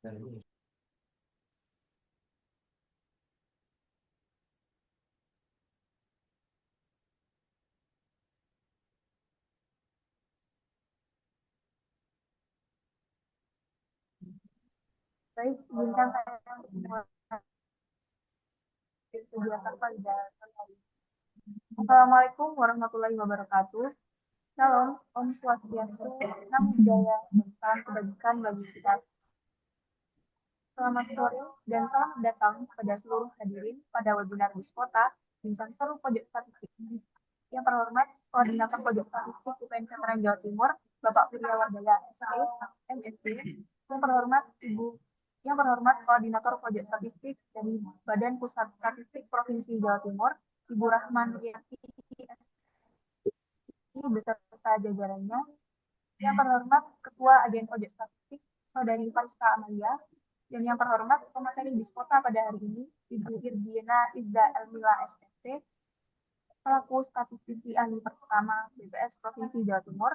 Baik, izinkan saya memulai kegiatan pada hari ini. Assalamualaikum warahmatullahi wabarakatuh. Shalom, Om Swastiastu, Namo Buddhaya, dan salam kebajikan bagi kita. Selamat sore dan selamat datang kepada seluruh hadirin pada webinar Biskota Bincang Seru Pojok Statistik. Yang terhormat Koordinator Pojok Statistik UPN Veteran Jawa Timur, Bapak Wiryawardaya SE, MSc. Yang terhormat Koordinator Pojok Statistik dari Badan Pusat Statistik Provinsi Jawa Timur, Ibu Rahman Yati beserta jajarannya. Yang terhormat Ketua Agen Pojok Statistik, Saudari Faiska Amalia, dan yang terhormat pemateri Biskota pada hari ini, Ibu Irdiana Izza Elmila SSC, selaku statistisi ahli pertama BPS Provinsi Jawa Timur.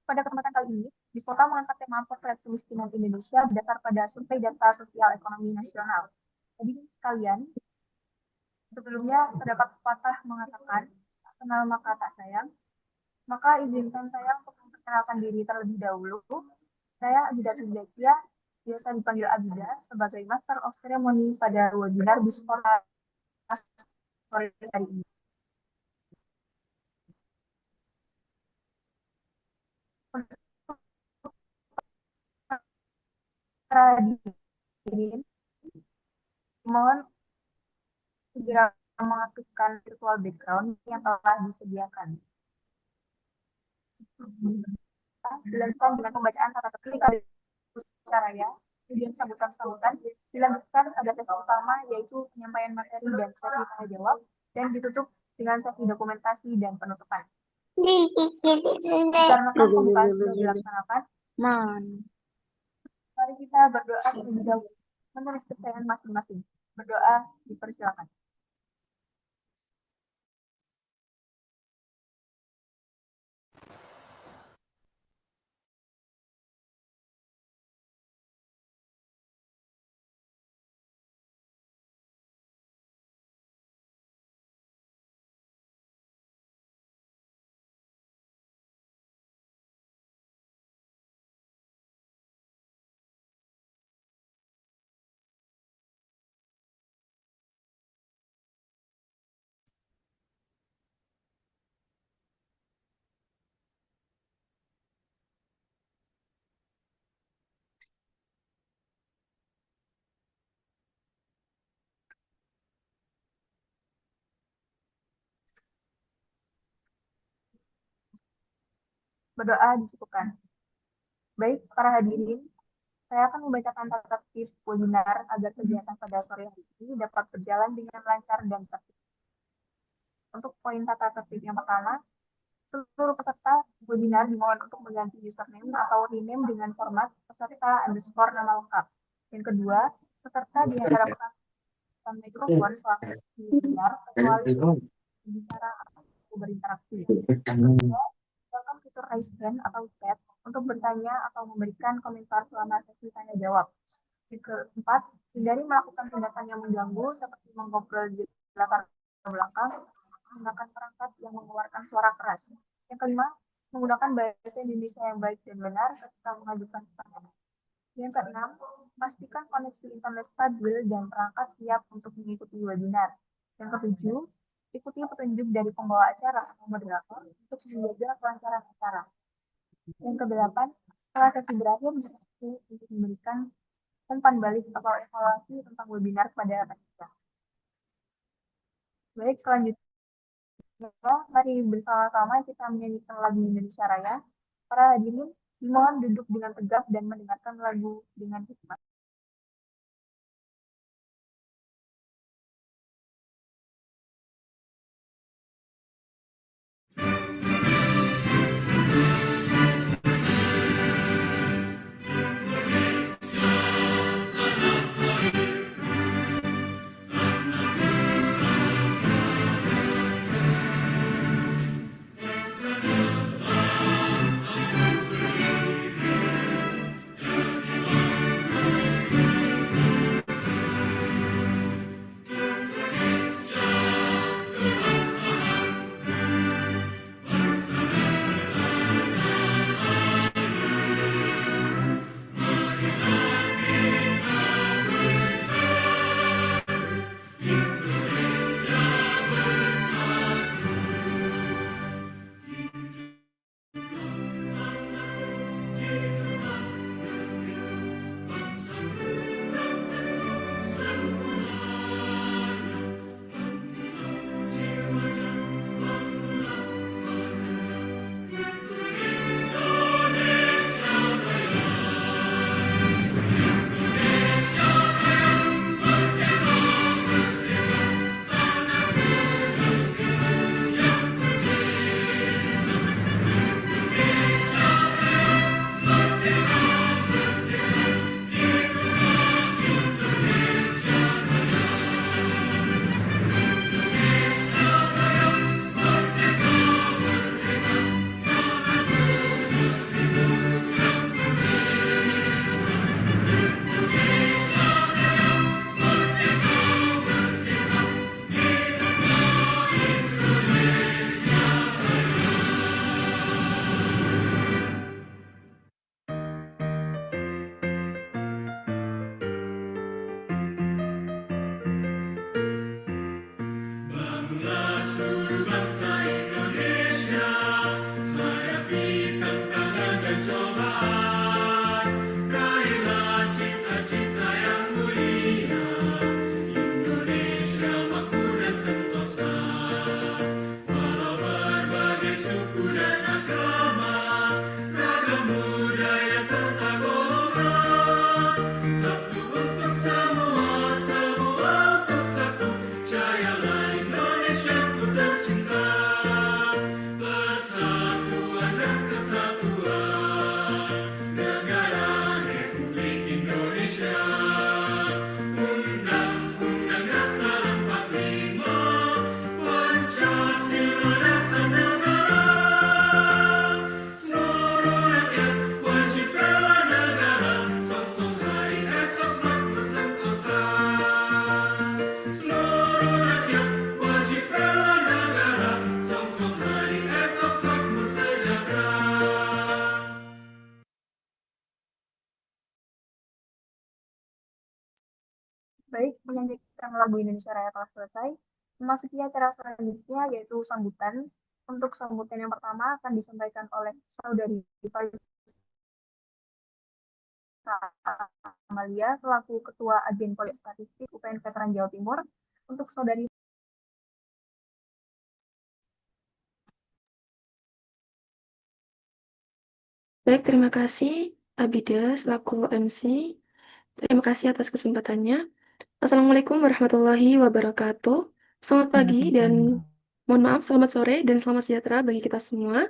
Pada kesempatan kali ini, Biskota mengangkat tema potret kemiskinan Indonesia berdasar pada survei data sosial ekonomi nasional. Jadi sekalian, sebelumnya terdapat pepatah mengatakan, kenal maka tak sayang, maka izinkan saya untuk memperkenalkan diri terlebih dahulu. Saya Abida Tuzzakia, biasa dipanggil Abida, sebagai Master of Ceremony pada webinar Biskota sore hari ini. Hadirin, mohon segera mengaktifkan virtual background yang telah disediakan. Dilanjutkan dengan pembacaan tata tertib caranya, kemudian sambutan-sambutan, dilanjutkan ada sesi utama yaitu penyampaian materi dan sesi tanya jawab, dan ditutup dengan sesi dokumentasi dan penutupan. Dikarenakan pembukaan sudah dilaksanakan, mari kita berdoa terlebih dahulu menurut kepercayaan masing-masing. Berdoa dipersilakan. Berdoa dicukupkan. Baik, para hadirin, saya akan membacakan tata tertib webinar agar kegiatan pada sore hari ini dapat berjalan dengan lancar dan tertib. Untuk poin tata tertib yang pertama, seluruh peserta webinar dimohon untuk mengganti username atau rename dengan format peserta underscore nama lengkap. Yang kedua, peserta diharapkan mikrofon selama webinar kecuali bicara atau berinteraksi. Gunakan fitur raise hand atau chat untuk bertanya atau memberikan komentar selama sesi tanya jawab. Yang keempat, hindari melakukan tindakan yang mengganggu seperti mengobrol di latar belakang, menggunakan perangkat yang mengeluarkan suara keras. Yang kelima, menggunakan bahasa Indonesia yang baik dan benar ketika mengajukan pertanyaan. Yang keenam, pastikan koneksi internet stabil dan perangkat siap untuk mengikuti webinar. Yang ketujuh, ikuti petunjuk dari pembawa acara atau moderator untuk menjaga kelancaran acara. Yang kedelapan, setelah sesi berakhir, berarti untuk memberikan umpan balik atau evaluasi tentang webinar pada panitia. Baik, selanjutnya mari bersama-sama kita menyanyikan lagu Indonesia Raya. Para hadirin dimohon duduk dengan tegap dan mendengarkan lagu dengan hikmat. Baik, menyanyikan lagu Indonesia Raya telah selesai. Memasuki acara selanjutnya yaitu sambutan. Untuk sambutan yang pertama akan disampaikan oleh Saudari Faiza Amalia selaku Ketua Agen Politik Statistik UPN Veteran Jawa Timur. Untuk Saudari Baik, terima kasih Abida selaku MC. Terima kasih atas kesempatannya. Assalamualaikum warahmatullahi wabarakatuh. Selamat pagi dan mohon maaf, selamat sore dan selamat sejahtera bagi kita semua.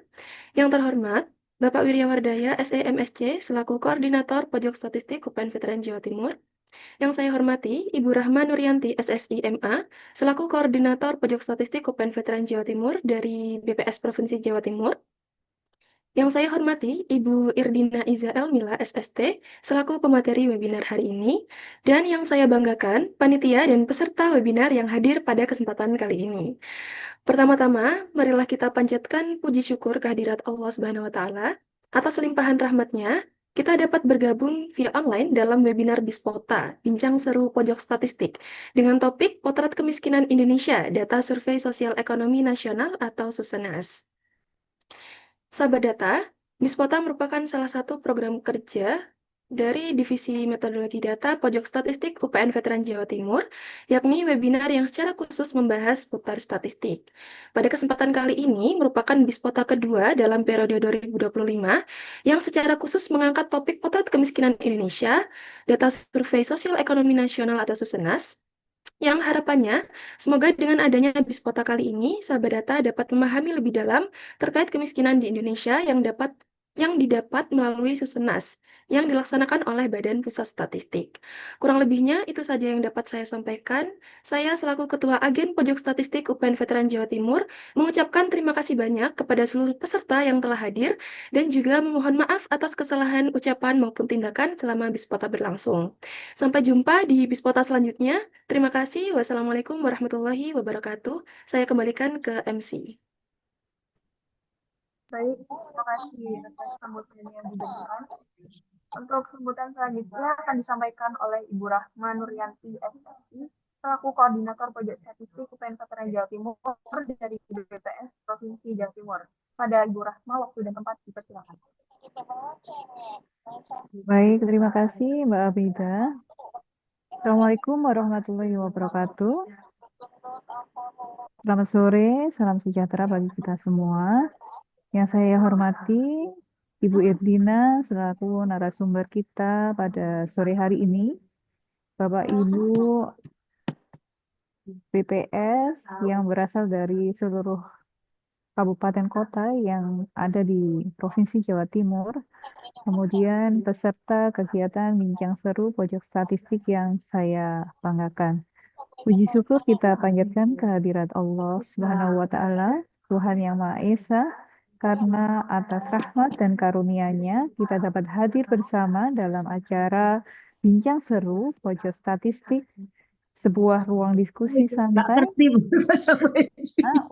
Yang terhormat, Bapak Wiryawardaya SEMSC selaku Koordinator Pojok Statistik UPN Veteran Jawa Timur. Yang saya hormati, Ibu Rahma Nuryanti SSI MA selaku Koordinator Pojok Statistik UPN Veteran Jawa Timur dari BPS Provinsi Jawa Timur. Yang saya hormati, Ibu Irdina Iza Elmila SST, selaku pemateri webinar hari ini, dan yang saya banggakan, panitia dan peserta webinar yang hadir pada kesempatan kali ini. Pertama-tama, marilah kita panjatkan puji syukur kehadirat Allah Subhanahu wa Ta'ala. Atas limpahan rahmatnya, kita dapat bergabung via online dalam webinar Bispota, Bincang Seru Pojok Statistik, dengan topik Potret Kemiskinan Indonesia, Data Survei Sosial Ekonomi Nasional atau SUSENAS. Sahabat data, Bispota merupakan salah satu program kerja dari Divisi Metodologi Data Pojok Statistik UPN Veteran Jawa Timur, yakni webinar yang secara khusus membahas putar statistik. Pada kesempatan kali ini merupakan Bispota kedua dalam periode 2025 yang secara khusus mengangkat topik potret kemiskinan Indonesia, data survei sosial ekonomi nasional atau Susenas, yang harapannya, semoga dengan adanya Bispota kali ini, sahabat data dapat memahami lebih dalam terkait kemiskinan di Indonesia yang didapat melalui Susenas yang dilaksanakan oleh Badan Pusat Statistik. Kurang lebihnya itu saja yang dapat saya sampaikan. Saya selaku Ketua Agen Pojok Statistik UPN Veteran Jawa Timur mengucapkan terima kasih banyak kepada seluruh peserta yang telah hadir dan juga memohon maaf atas kesalahan ucapan maupun tindakan selama Bispota berlangsung. Sampai jumpa di Bispota selanjutnya. Terima kasih. Wassalamualaikum warahmatullahi wabarakatuh. Saya kembalikan ke MC. Baik, terima kasih atas sambutan yang diberikan. Untuk sambutan selanjutnya akan disampaikan oleh Ibu Rahma Nuryanti, SSI, selaku Koordinator Pojok Statistik UPN Veteran Jawa Timur dari BPS Provinsi Jawa Timur. Pada Ibu Rahma, waktu dan tempat dipersilakan. Baik, terima kasih Mbak Abida. Assalamualaikum warahmatullahi wabarakatuh. Selamat sore, salam sejahtera bagi kita semua. Yang saya hormati Ibu Irdina selaku narasumber kita pada sore hari ini, Bapak Ibu BPS yang berasal dari seluruh kabupaten kota yang ada di Provinsi Jawa Timur, kemudian peserta kegiatan Bincang Seru Pojok Statistik yang saya banggakan. Puji syukur kita panjatkan kehadirat Allah Subhanahu wa Ta'ala, Tuhan yang Maha Esa, karena atas rahmat dan karunia-Nya kita dapat hadir bersama dalam acara Bincang Seru Pojok Statistik, sebuah ruang diskusi santai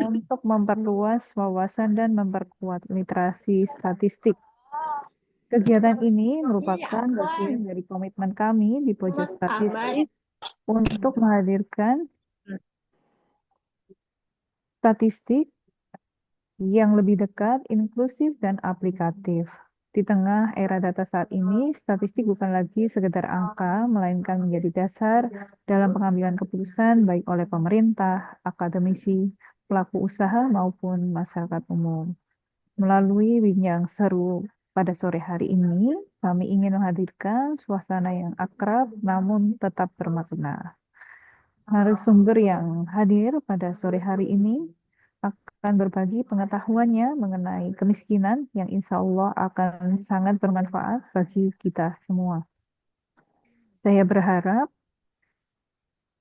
untuk memperluas wawasan dan memperkuat literasi statistik. Kegiatan ini merupakan bagian dari komitmen kami di Pojok Statistik untuk menghadirkan statistik yang lebih dekat, inklusif, dan aplikatif. Di tengah era data saat ini, statistik bukan lagi sekedar angka, melainkan menjadi dasar dalam pengambilan keputusan baik oleh pemerintah, akademisi, pelaku usaha, maupun masyarakat umum. Melalui bincang seru pada sore hari ini, kami ingin menghadirkan suasana yang akrab namun tetap bermakna. Narasumber yang hadir pada sore hari ini akan berbagi pengetahuannya mengenai kemiskinan yang insya Allah akan sangat bermanfaat bagi kita semua. Saya berharap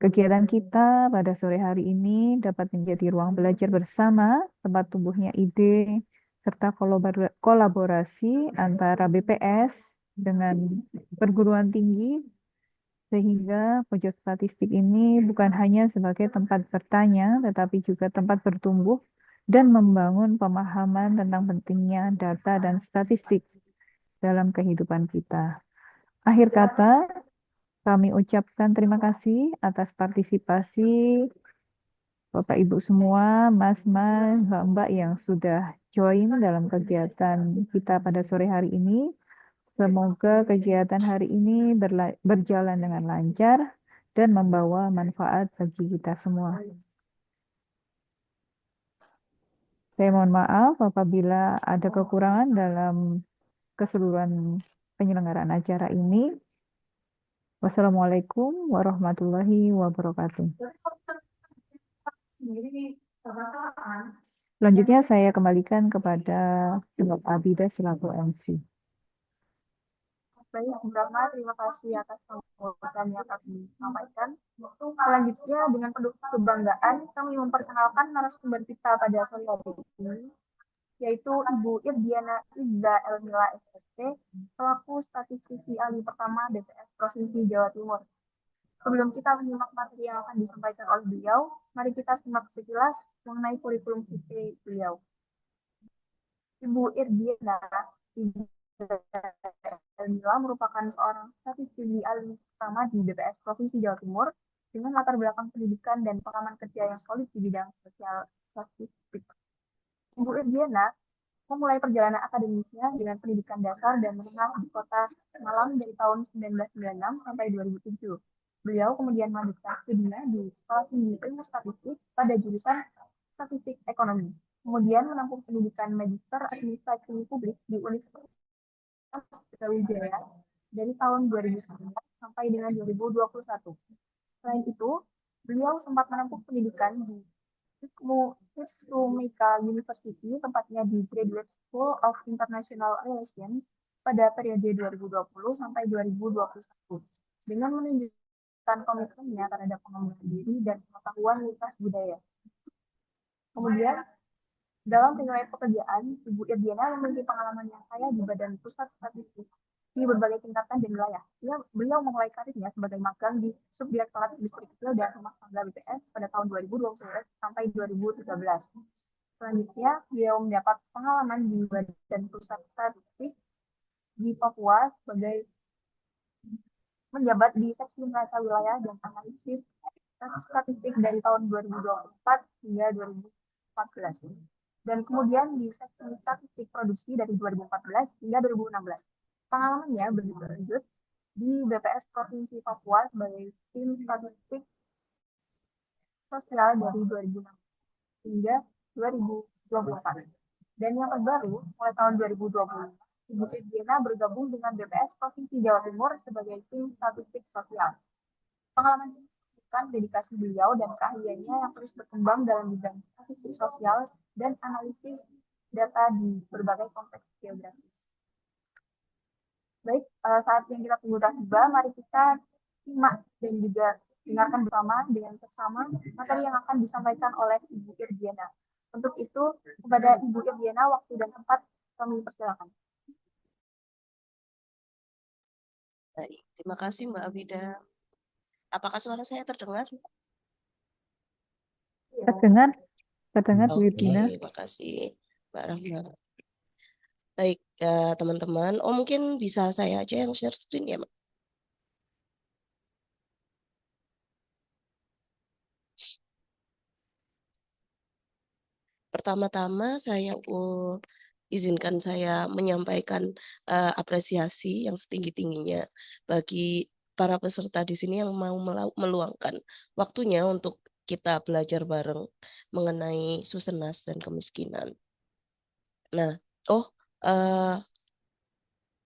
kegiatan kita pada sore hari ini dapat menjadi ruang belajar bersama, tempat tumbuhnya ide, serta kolaborasi antara BPS dengan perguruan tinggi, sehingga pojok statistik ini bukan hanya sebagai tempat bertanya, tetapi juga tempat bertumbuh dan membangun pemahaman tentang pentingnya data dan statistik dalam kehidupan kita. Akhir kata, kami ucapkan terima kasih atas partisipasi Bapak Ibu semua, Mas-mas, Mbak-mbak yang sudah join dalam kegiatan kita pada sore hari ini. Semoga kegiatan hari ini berjalan dengan lancar dan membawa manfaat bagi kita semua. Saya mohon maaf apabila ada kekurangan dalam keseluruhan penyelenggaraan acara ini. Wassalamualaikum warahmatullahi wabarakatuh. Selanjutnya saya kembalikan kepada Bapak Abida selaku MC. Baik, Bu Rahma, terima kasih atas sambutan yang kami sampaikan. Selanjutnya, dengan penuh kebanggaan, kami memperkenalkan narasumber kita pada sore hari ini, yaitu Ibu Irdiana Izza Elmila SST, selaku statistisi ahli pertama BPS Provinsi Jawa Timur. Sebelum kita menyimak materi yang akan disampaikan oleh beliau, mari kita simak sekilas mengenai kurikulum vitae beliau. Ibu Irdiana Elmila merupakan seorang statistisi ahli pertama di BPS Provinsi Jawa Timur dengan latar belakang pendidikan dan pengalaman kerja yang solid di bidang sosial statistik. Ibu Irdiana memulai perjalanan akademisnya dengan pendidikan dasar dan menengah di Kota Malang dari tahun 1996 sampai 2007. Beliau kemudian melanjutkan studinya di Sekolah Tinggi Ilmu Statistik pada jurusan Statistik Ekonomi. Kemudian menempuh pendidikan Magister Administrasi Publik di Universitas Brawijaya dari tahun 2019 sampai dengan 2021. Selain itu, beliau sempat menempuh pendidikan di Hitsumika University, tempatnya di Graduate School of International Relations pada periode 2020 sampai 2021, dengan menunjukkan komitmennya terhadap pengembangan diri dan pengetahuan lintas budaya. Kemudian, dalam riwayat pekerjaan, Ibu Irdiana memiliki pengalaman yang kaya di Badan Pusat Statistik di berbagai tingkatan dan wilayah. Beliau memulai karirnya sebagai magang di Subdirektorat Industri Kecil dan Rumah Tangga BPS pada tahun 2012 sampai 2013. Selanjutnya, beliau mendapat pengalaman di Badan Pusat Statistik di Papua sebagai menjabat di Seksi Neraca Wilayah dan Analisis Statistik dari tahun 2024 hingga 2014. Dan kemudian di Seksi Statistik Produksi dari 2014 hingga 2016. Pengalamannya berlanjut di BPS Provinsi Papua sebagai tim statistik sosial dari 2006 hingga 2024. Dan yang terbaru, mulai tahun 2020, Ibu Irdiana bergabung dengan BPS Provinsi Jawa Timur sebagai tim statistik sosial. Pengalaman ini menunjukkan dedikasi beliau dan keahliannya yang terus berkembang dalam bidang statistik sosial dan analisis data di berbagai konteks geografis. Baik, saat yang kita tunggu telah tiba, mari kita simak dan juga dengarkan bersama dengan seksama materi yang akan disampaikan oleh Ibu Irdiana. Untuk itu, kepada Ibu Irdiana, waktu dan tempat kami persilakan. Baik, terima kasih Mbak Abida. Apakah suara saya terdengar? Terdengar, Bu Oke, Irdiana. terima kasih Mbak Rahma. Baik, teman-teman. Mungkin bisa saya aja yang share screen ya, Mbak. Pertama-tama saya izinkan saya menyampaikan apresiasi yang setinggi-tingginya bagi para peserta di sini yang mau meluangkan waktunya untuk kita belajar bareng mengenai Susenas dan kemiskinan. Nah,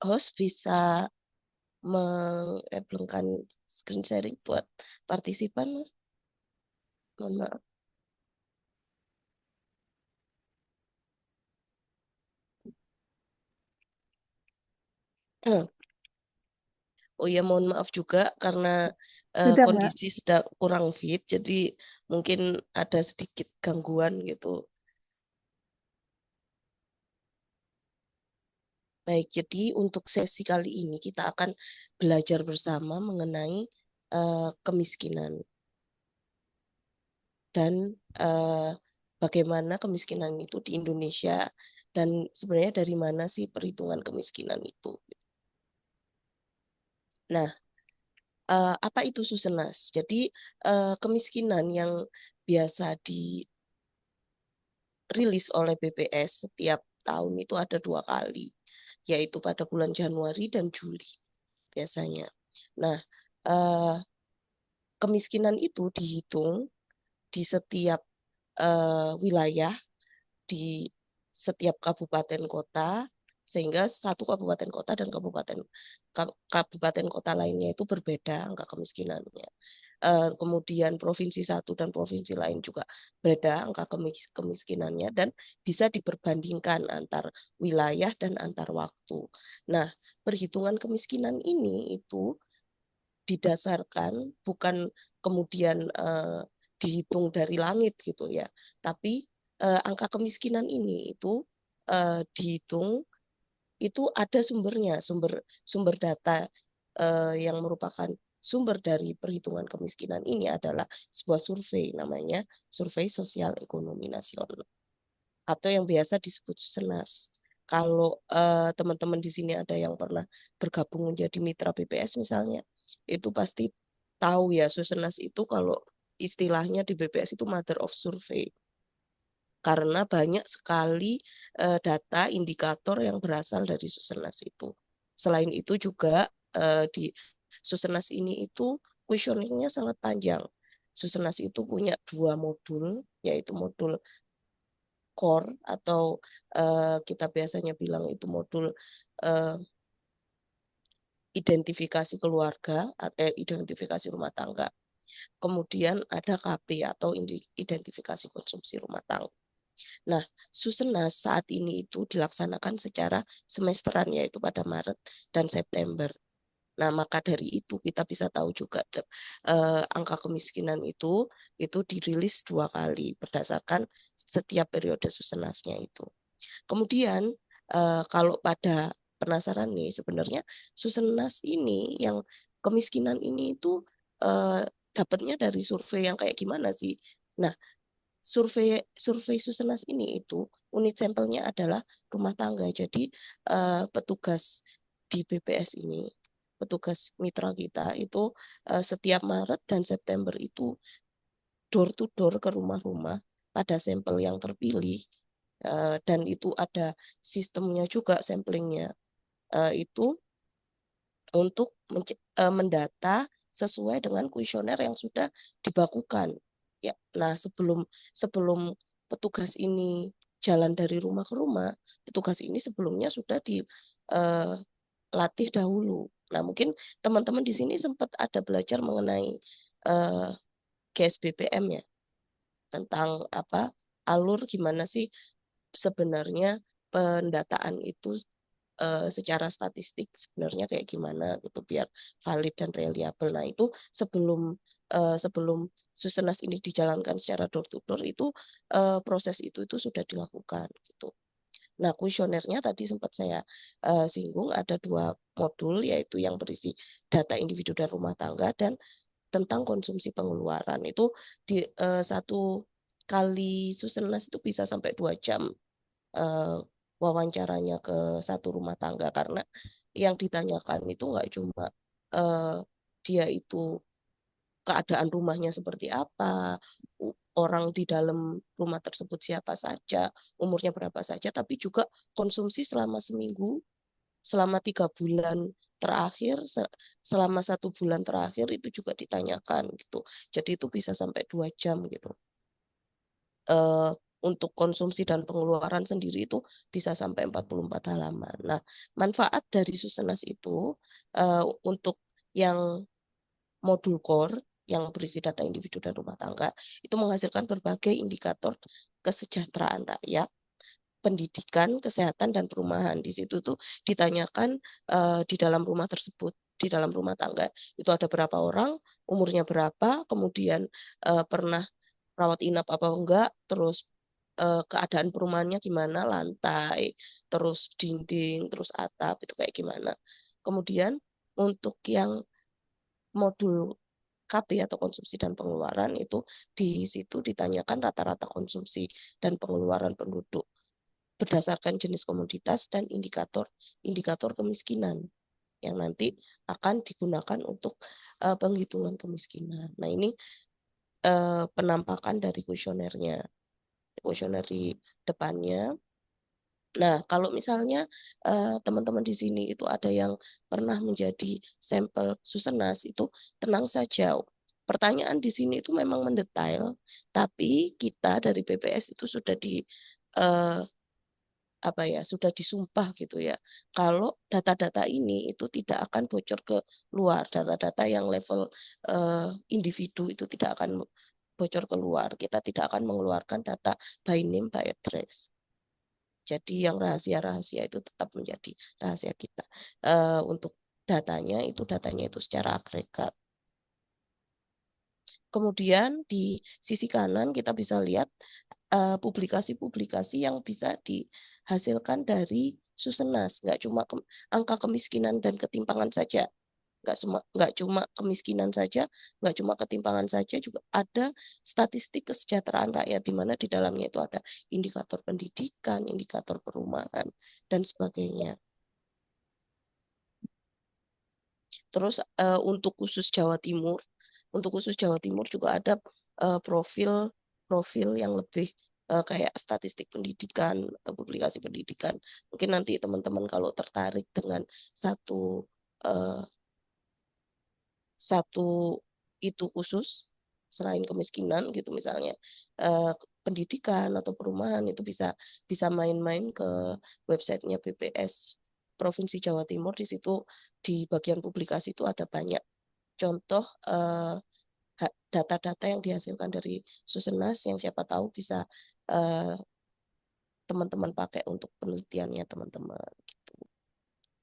host bisa mengebelkan screen sharing buat partisipan, Mas? Mohon maaf. Oh ya, mohon maaf juga karena Sudah, Mbak. kondisi sedang kurang fit, jadi mungkin ada sedikit gangguan gitu. Baik, jadi untuk sesi kali ini kita akan belajar bersama mengenai kemiskinan dan bagaimana kemiskinan itu di Indonesia dan sebenarnya dari mana sih perhitungan kemiskinan itu. Nah, apa itu Susenas? Jadi kemiskinan yang biasa dirilis oleh BPS setiap tahun itu ada 2 kali, yaitu pada bulan Januari dan Juli biasanya. Nah, kemiskinan itu dihitung di setiap wilayah, di setiap kabupaten kota, sehingga satu kabupaten kota dan kabupaten kota lainnya itu berbeda angka kemiskinannya. Kemudian provinsi satu dan provinsi lain juga beda angka kemiskinannya dan bisa diperbandingkan antar wilayah dan antar waktu. Nah, perhitungan kemiskinan ini itu didasarkan bukan kemudian dihitung dari langit gitu ya, tapi angka kemiskinan ini itu dihitung itu ada sumbernya, sumber data yang merupakan sumber dari perhitungan kemiskinan ini adalah sebuah survei, namanya Survei Sosial Ekonomi Nasional atau yang biasa disebut Susenas. Kalau teman-teman di sini ada yang pernah bergabung menjadi mitra BPS misalnya, itu pasti tahu ya Susenas itu kalau istilahnya di BPS itu Mother of Survey. karena banyak sekali data indikator yang berasal dari Susenas itu. Selain itu juga di Susenas ini itu kuesionernya sangat panjang. Susenas itu punya 2 modul, yaitu modul core atau kita biasanya bilang itu modul identifikasi keluarga atau identifikasi rumah tangga. Kemudian ada KP atau identifikasi konsumsi rumah tangga. Nah, Susenas saat ini itu dilaksanakan secara semesteran, yaitu pada Maret dan September. Nah, maka dari itu kita bisa tahu juga angka kemiskinan itu dirilis 2 kali berdasarkan setiap periode Susenasnya itu. Kemudian kalau pada penasaran nih, sebenarnya Susenas ini yang kemiskinan ini itu dapatnya dari survei yang kayak gimana sih? Nah, survei Susenas ini itu unit sampelnya adalah rumah tangga. Jadi petugas di BPS ini, petugas mitra kita itu setiap Maret dan September itu door to door ke rumah-rumah pada sampel yang terpilih dan itu ada sistemnya juga samplingnya itu untuk mendata sesuai dengan kuesioner yang sudah dibakukan. Ya, nah sebelum petugas ini jalan dari rumah ke rumah, petugas ini sebelumnya sudah dilatih dahulu. Nah, mungkin teman-teman di sini sempat ada belajar mengenai GSBPM ya, tentang apa alur gimana sih sebenarnya pendataan itu secara statistik sebenarnya kayak gimana gitu biar valid dan reliable. Nah, itu sebelum Susenas ini dijalankan secara door to door itu proses itu sudah dilakukan gitu. Nah, kuesionernya tadi sempat saya singgung ada 2 modul, yaitu yang berisi data individu dan rumah tangga dan tentang konsumsi pengeluaran. Itu di 1 kali Susenas itu bisa sampai 2 jam wawancaranya ke satu rumah tangga, karena yang ditanyakan itu nggak cuma dia itu keadaan rumahnya seperti apa, orang di dalam rumah tersebut siapa saja, umurnya berapa saja, tapi juga konsumsi selama seminggu, selama 3 bulan terakhir, selama 1 bulan terakhir itu juga ditanyakan gitu. Jadi itu bisa sampai 2 jam gitu. Untuk konsumsi dan pengeluaran sendiri itu bisa sampai 44 halaman. Nah, manfaat dari Susenas itu untuk yang modul core yang berisi data individu dan rumah tangga itu menghasilkan berbagai indikator kesejahteraan rakyat, pendidikan, kesehatan, dan perumahan. Di situ tuh ditanyakan di dalam rumah tersebut, di dalam rumah tangga itu ada berapa orang, umurnya berapa, kemudian pernah rawat inap apa enggak, terus keadaan perumahannya gimana, lantai, terus dinding, terus atap, itu kayak gimana. Kemudian untuk yang modul KB atau konsumsi dan pengeluaran itu di situ ditanyakan rata-rata konsumsi dan pengeluaran penduduk berdasarkan jenis komoditas dan indikator kemiskinan yang nanti akan digunakan untuk penghitungan kemiskinan. Nah, ini penampakan dari kuesionernya, kuesioner di depannya. Nah, kalau misalnya teman-teman di sini itu ada yang pernah menjadi sampel Susenas, itu tenang saja. Pertanyaan di sini itu memang mendetail, tapi kita dari BPS itu sudah sudah disumpah gitu ya. Kalau data-data ini itu tidak akan bocor ke luar, data-data yang level individu itu tidak akan bocor keluar. Kita tidak akan mengeluarkan data by name by address. Jadi yang rahasia-rahasia itu tetap menjadi rahasia kita. Untuk datanya itu secara agregat. Kemudian di sisi kanan kita bisa lihat publikasi-publikasi yang bisa dihasilkan dari Susenas. Nggak cuma angka kemiskinan dan ketimpangan saja. Nggak cuma kemiskinan saja, nggak cuma ketimpangan saja, juga ada statistik kesejahteraan rakyat di mana di dalamnya itu ada indikator pendidikan, indikator perumahan, dan sebagainya. Terus untuk khusus Jawa Timur juga ada profil yang lebih kayak statistik pendidikan, publikasi pendidikan. Mungkin nanti teman-teman kalau tertarik dengan satu eh, satu itu khusus selain kemiskinan gitu misalnya pendidikan atau perumahan itu bisa main-main ke websitenya BPS Provinsi Jawa Timur. Di situ di bagian publikasi itu ada banyak contoh data-data yang dihasilkan dari Susenas yang siapa tahu bisa eh, teman-teman pakai untuk penelitiannya teman-teman gitu.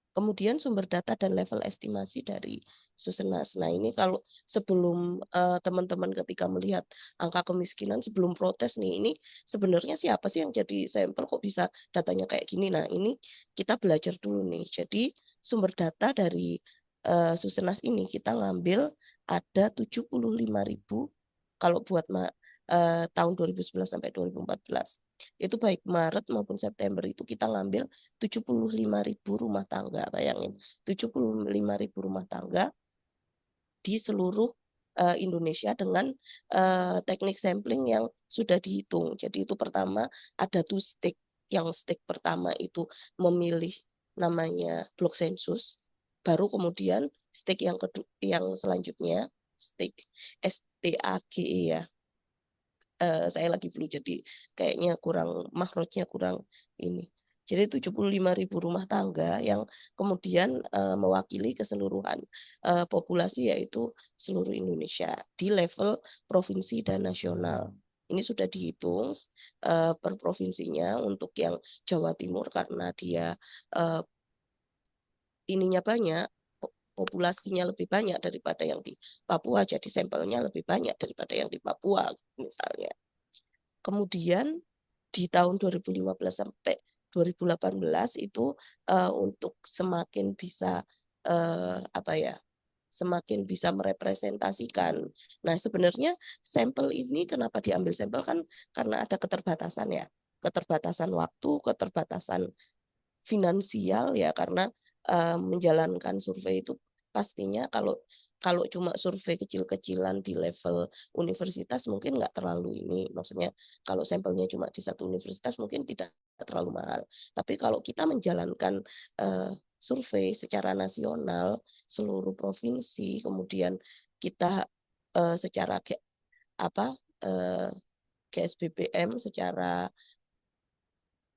Kemudian sumber data dan level estimasi dari Susenas. Nah ini kalau sebelum teman-teman ketika melihat angka kemiskinan sebelum protes nih, ini sebenarnya siapa sih yang jadi sampel kok bisa datanya kayak gini? Nah ini kita belajar dulu nih. Jadi sumber data dari Susenas ini kita ngambil ada 75.000 kalau buat tahun 2011 sampai 2014. Itu baik Maret maupun September itu kita ngambil 75.000 rumah tangga. Bayangin, 75.000 rumah tangga di seluruh Indonesia dengan teknik sampling yang sudah dihitung. Jadi itu pertama ada two stick. Yang stick pertama itu memilih namanya blok sensus. Baru kemudian stick yang selanjutnya stick STAGE ya. Saya lagi flu jadi kayaknya kurang makrotnya kurang ini. Jadi 75.000 rumah tangga yang kemudian mewakili keseluruhan populasi yaitu seluruh Indonesia di level provinsi dan nasional. Ini sudah dihitung per provinsinya untuk yang Jawa Timur karena dia ininya banyak, populasinya lebih banyak daripada yang di Papua, jadi sampelnya lebih banyak daripada yang di Papua misalnya. Kemudian di tahun 2015 sampai 2018 itu untuk semakin bisa semakin bisa merepresentasikan. Nah, sebenarnya sampel ini kenapa diambil sampel kan karena ada keterbatasan ya. Keterbatasan waktu, keterbatasan finansial ya karena menjalankan survei itu pastinya kalau cuma survei kecil-kecilan di level universitas mungkin nggak terlalu ini. Maksudnya kalau sampelnya cuma di satu universitas mungkin tidak terlalu mahal. Tapi kalau kita menjalankan survei secara nasional seluruh provinsi, kemudian kita secara GSBBM secara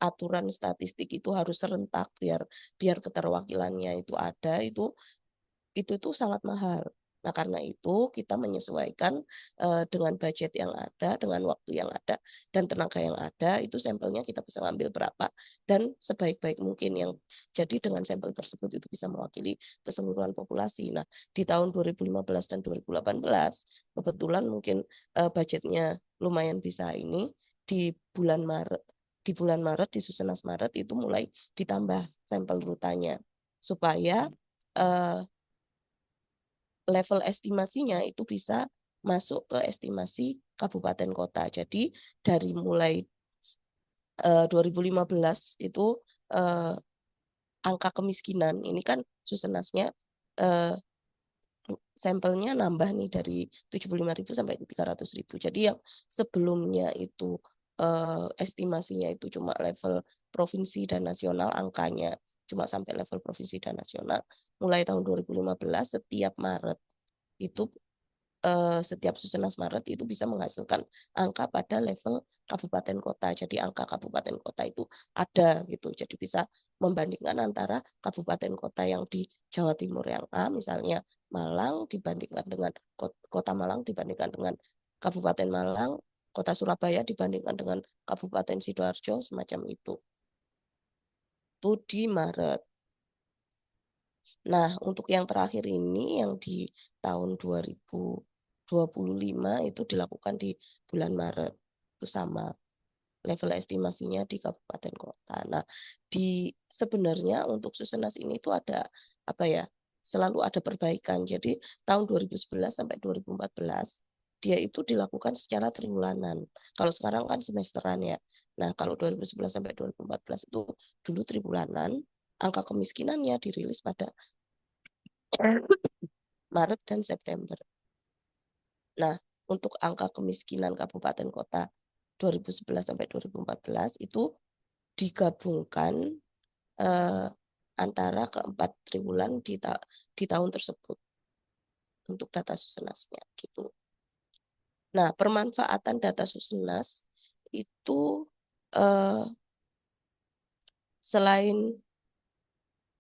aturan statistik itu harus serentak biar keterwakilannya itu ada itu sangat mahal. Nah, karena itu kita menyesuaikan dengan budget yang ada, dengan waktu yang ada dan tenaga yang ada, itu sampelnya kita bisa ngambil berapa dan sebaik-baik mungkin yang jadi dengan sampel tersebut itu bisa mewakili keseluruhan populasi. Nah, di tahun 2015 dan 2018 kebetulan mungkin budgetnya lumayan bisa ini di bulan Maret di Susenas Maret itu mulai ditambah sampel rutanya supaya level estimasinya itu bisa masuk ke estimasi kabupaten kota. Jadi dari mulai 2015 itu angka kemiskinan ini kan Susenasnya sampelnya nambah nih dari 75.000 sampai 300.000. Jadi yang sebelumnya itu estimasinya itu cuma level provinsi dan nasional angkanya cuma sampai level provinsi dan nasional. Mulai tahun 2015 setiap Maret itu setiap Susenas Maret itu bisa menghasilkan angka pada level kabupaten kota. Jadi angka kabupaten kota itu ada gitu. Jadi bisa membandingkan antara kabupaten kota yang di Jawa Timur yang A, misalnya Malang dibandingkan dengan kota Malang dibandingkan dengan Kabupaten Malang, kota Surabaya dibandingkan dengan Kabupaten Sidoarjo, semacam itu. Itu di Maret. Nah, untuk yang terakhir ini yang di tahun 2025 itu dilakukan di bulan Maret. Itu sama level estimasinya di kabupaten kota. Nah, sebenarnya untuk Susenas ini itu ada apa ya? Selalu ada perbaikan. Jadi tahun 2011 sampai 2014 dia itu dilakukan secara triwulanan. Kalau sekarang kan semesteran ya. Nah, kalau 2011 sampai 2014 itu dulu triwulanan, angka kemiskinannya dirilis pada Maret dan September. Nah, untuk angka kemiskinan kabupaten kota 2011 sampai 2014 itu digabungkan antara keempat triwulan di tahun tersebut untuk data Susenasnya gitu. Nah, pemanfaatan data Susenas itu selain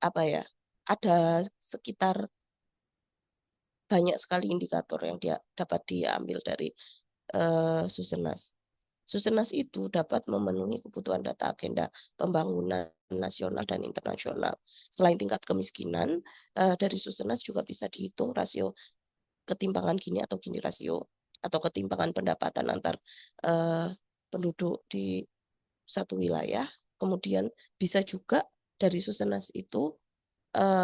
apa ya, ada sekitar banyak sekali indikator yang dapat diambil dari Susenas. Susenas itu dapat memenuhi kebutuhan data agenda pembangunan nasional dan internasional. Selain tingkat kemiskinan, dari Susenas juga bisa dihitung rasio ketimpangan Gini atau Gini rasio, atau ketimpangan pendapatan antar penduduk di satu wilayah. Kemudian bisa juga dari Susenas itu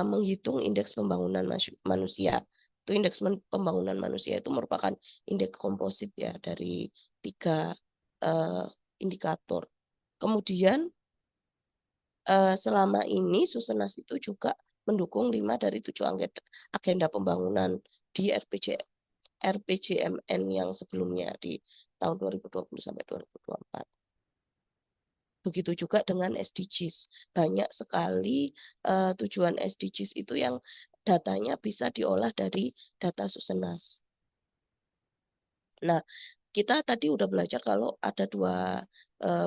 menghitung indeks pembangunan manusia. Itu indeks pembangunan manusia itu merupakan indeks komposit ya dari 3 indikator. Kemudian selama ini Susenas itu juga mendukung 5 dari 7 agenda pembangunan di RPJMN yang sebelumnya di tahun 2020 sampai 2024. Begitu juga dengan SDGs. Banyak sekali tujuan SDGs itu yang datanya bisa diolah dari data Susenas. Nah, kita tadi udah belajar kalau ada 2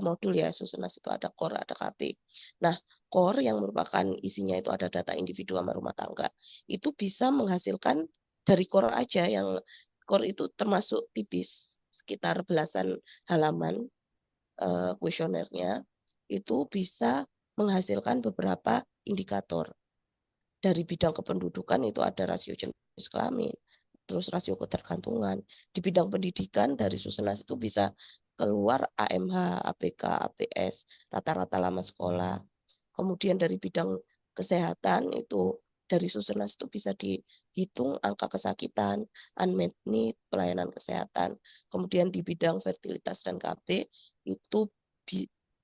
modul ya Susenas itu, ada core, ada KP. Nah, core yang merupakan isinya itu ada data individu sama rumah tangga, itu bisa menghasilkan dari core aja, yang core itu termasuk tipis, sekitar belasan halaman kuesionernya, itu bisa menghasilkan beberapa indikator. Dari bidang kependudukan itu ada rasio jenis kelamin, terus rasio ketergantungan. Di bidang pendidikan dari Susenas itu bisa keluar AMH, APK, APS, rata-rata lama sekolah. Kemudian dari bidang kesehatan itu dari Susenas itu bisa dihitung angka kesakitan, unmet need, pelayanan kesehatan. Kemudian di bidang fertilitas dan KB itu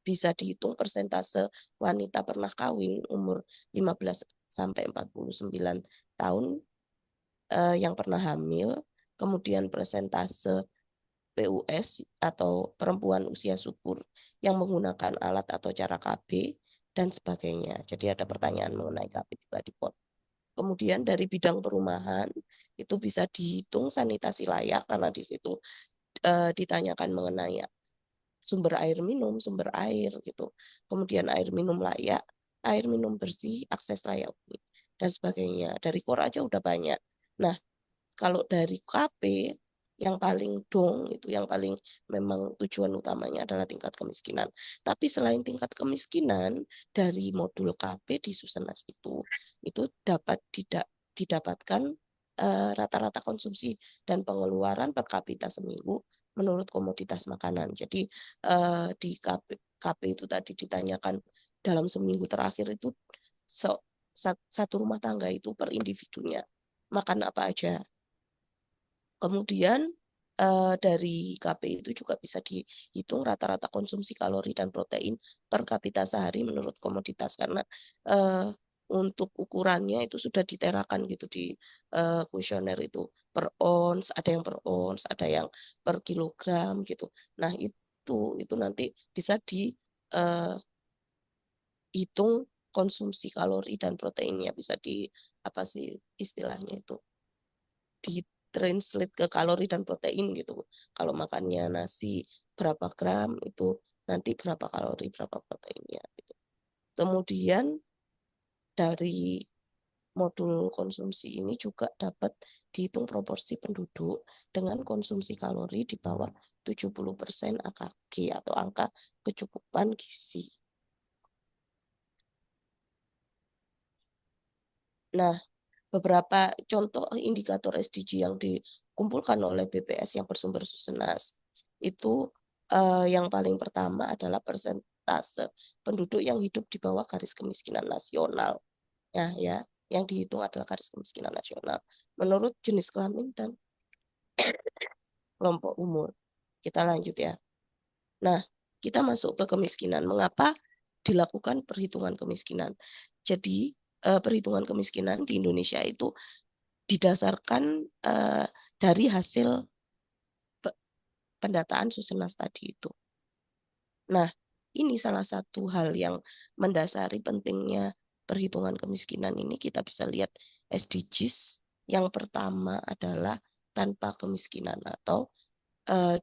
bisa dihitung persentase wanita pernah kawin umur 15 sampai 49 tahun yang pernah hamil, kemudian persentase PUS atau perempuan usia subur yang menggunakan alat atau cara KB dan sebagainya. Jadi ada pertanyaan mengenai KB juga di POT. Kemudian dari bidang perumahan itu bisa dihitung sanitasi layak, karena di situ ditanyakan mengenai sumber air minum, sumber air gitu. Kemudian air minum layak, air minum bersih, akses layak dan sebagainya. Dari core aja udah banyak. Nah, kalau dari KP yang paling dong itu, yang paling memang tujuan utamanya adalah tingkat kemiskinan. Tapi selain tingkat kemiskinan, dari modul KP di Susenas itu dapat didapatkan rata-rata konsumsi dan pengeluaran per kapita seminggu menurut komoditas makanan. Jadi di KP itu tadi ditanyakan dalam seminggu terakhir itu satu rumah tangga itu per individunya makan apa aja. Kemudian dari KP itu juga bisa dihitung rata-rata konsumsi kalori dan protein per kapita sehari menurut komoditas, karena untuk ukurannya itu sudah diterakan gitu di kuesioner itu per ons, ada yang per ons, ada yang per kilogram gitu. Nah, itu nanti bisa dihitung konsumsi kalori dan proteinnya, bisa di apa sih istilahnya itu, di translate ke kalori dan protein gitu. Kalau makannya nasi berapa gram, itu nanti berapa kalori, berapa proteinnya gitu. Kemudian dari modul konsumsi ini juga dapat dihitung proporsi penduduk dengan konsumsi kalori di bawah 70% AKG atau angka kecukupan gizi. Nah, beberapa contoh indikator SDG yang dikumpulkan oleh BPS yang bersumber Susenas itu yang paling pertama adalah persentase penduduk yang hidup di bawah garis kemiskinan nasional. Ya, yang dihitung adalah garis kemiskinan nasional menurut jenis kelamin dan kelompok umur. Kita lanjut ya. Nah, kita masuk ke kemiskinan. Mengapa dilakukan perhitungan kemiskinan? Jadi perhitungan kemiskinan di Indonesia itu didasarkan dari hasil pendataan Susenas tadi itu. Nah, ini salah satu hal yang mendasari pentingnya perhitungan kemiskinan ini. Kita bisa lihat SDGs. Yang pertama adalah tanpa kemiskinan, atau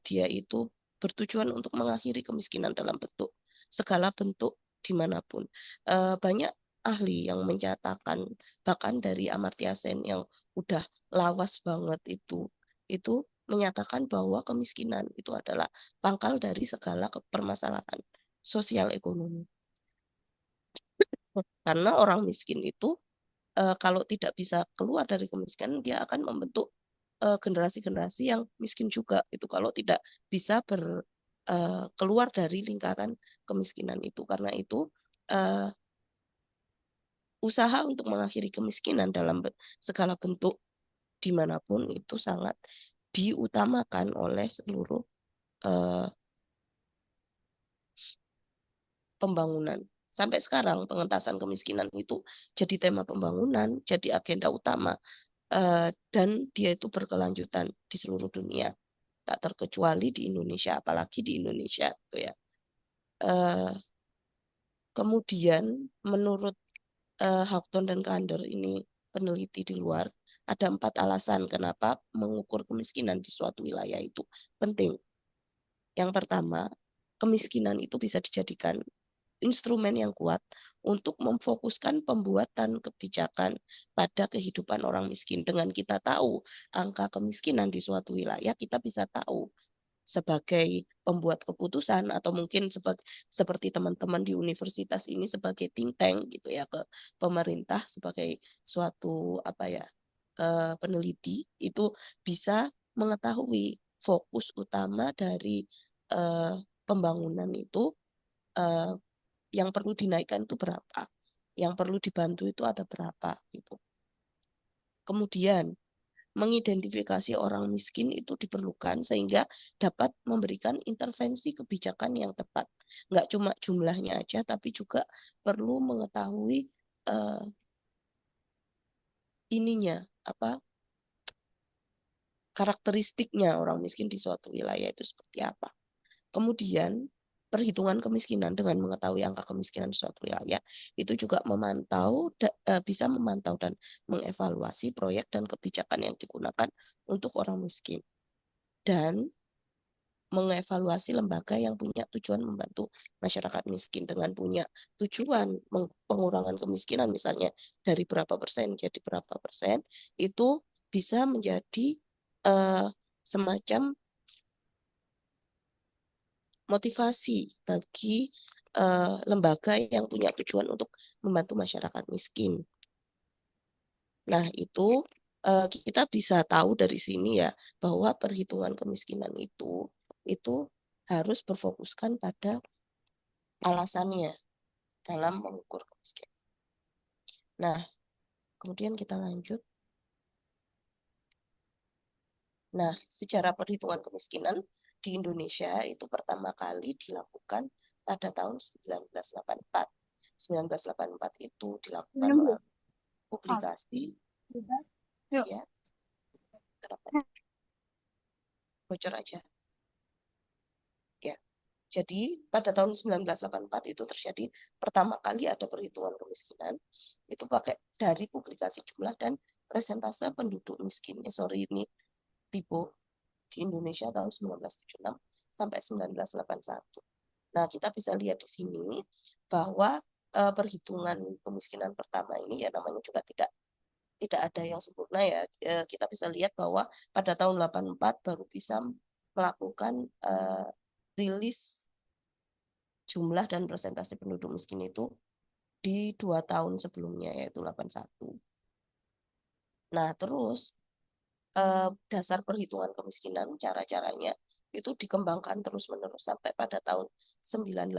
dia itu bertujuan untuk mengakhiri kemiskinan dalam segala bentuk dimanapun. Banyak ahli yang menyatakan, bahkan dari Amartya Sen yang udah lawas banget itu menyatakan bahwa kemiskinan itu adalah pangkal dari segala permasalahan sosial ekonomi. Karena orang miskin itu kalau tidak bisa keluar dari kemiskinan, dia akan membentuk generasi-generasi yang miskin juga. Itu kalau tidak bisa keluar dari lingkaran kemiskinan itu. Karena itu uh, usaha untuk mengakhiri kemiskinan dalam segala bentuk dimanapun itu sangat diutamakan oleh seluruh uh, pembangunan. Sampai sekarang pengentasan kemiskinan itu jadi tema pembangunan, jadi agenda utama, dan dia itu berkelanjutan di seluruh dunia, tak terkecuali di Indonesia, apalagi di Indonesia gitu ya. Kemudian menurut Houghton dan Kander, ini peneliti di luar, ada 4 alasan kenapa mengukur kemiskinan di suatu wilayah itu penting. Yang pertama, kemiskinan itu bisa dijadikan instrumen yang kuat untuk memfokuskan pembuatan kebijakan pada kehidupan orang miskin. Dengan kita tahu angka kemiskinan di suatu wilayah, kita bisa tahu sebagai pembuat keputusan, atau mungkin seperti teman-teman di universitas ini sebagai think tank gitu ya, ke pemerintah sebagai suatu peneliti, itu bisa mengetahui fokus utama dari pembangunan itu, yang perlu dinaikkan itu berapa, yang perlu dibantu itu ada berapa gitu. Kemudian mengidentifikasi orang miskin itu diperlukan sehingga dapat memberikan intervensi kebijakan yang tepat. Nggak cuma jumlahnya aja, tapi juga perlu mengetahui karakteristiknya orang miskin di suatu wilayah itu seperti apa. Kemudian perhitungan kemiskinan dengan mengetahui angka kemiskinan di suatu wilayah itu juga bisa memantau dan mengevaluasi proyek dan kebijakan yang digunakan untuk orang miskin, dan mengevaluasi lembaga yang punya tujuan membantu masyarakat miskin dengan punya tujuan pengurangan kemiskinan, misalnya dari berapa persen jadi berapa persen, itu bisa menjadi semacam motivasi bagi lembaga yang punya tujuan untuk membantu masyarakat miskin. Nah, itu kita bisa tahu dari sini ya, bahwa perhitungan kemiskinan itu harus berfokuskan pada alasannya dalam mengukur kemiskinan. Nah, kemudian kita lanjut. Nah, secara perhitungan kemiskinan di Indonesia itu pertama kali dilakukan pada tahun 1984. 1984 itu dilakukan melalui publikasi. Ya, kenapa? Bocor aja. Ya. Jadi pada tahun 1984 itu terjadi pertama kali ada perhitungan kemiskinan. Itu pakai dari publikasi jumlah dan persentase penduduk miskin. Ini tipe di Indonesia tahun 1976 sampai 1981. Nah, kita bisa lihat di sini bahwa perhitungan kemiskinan pertama ini ya namanya juga tidak ada yang sempurna ya. Kita bisa lihat bahwa pada tahun 84 baru bisa melakukan rilis jumlah dan persentase penduduk miskin itu di 2 tahun sebelumnya, yaitu 81. Nah, terus dasar perhitungan kemiskinan, cara-caranya itu dikembangkan terus-menerus sampai pada tahun 98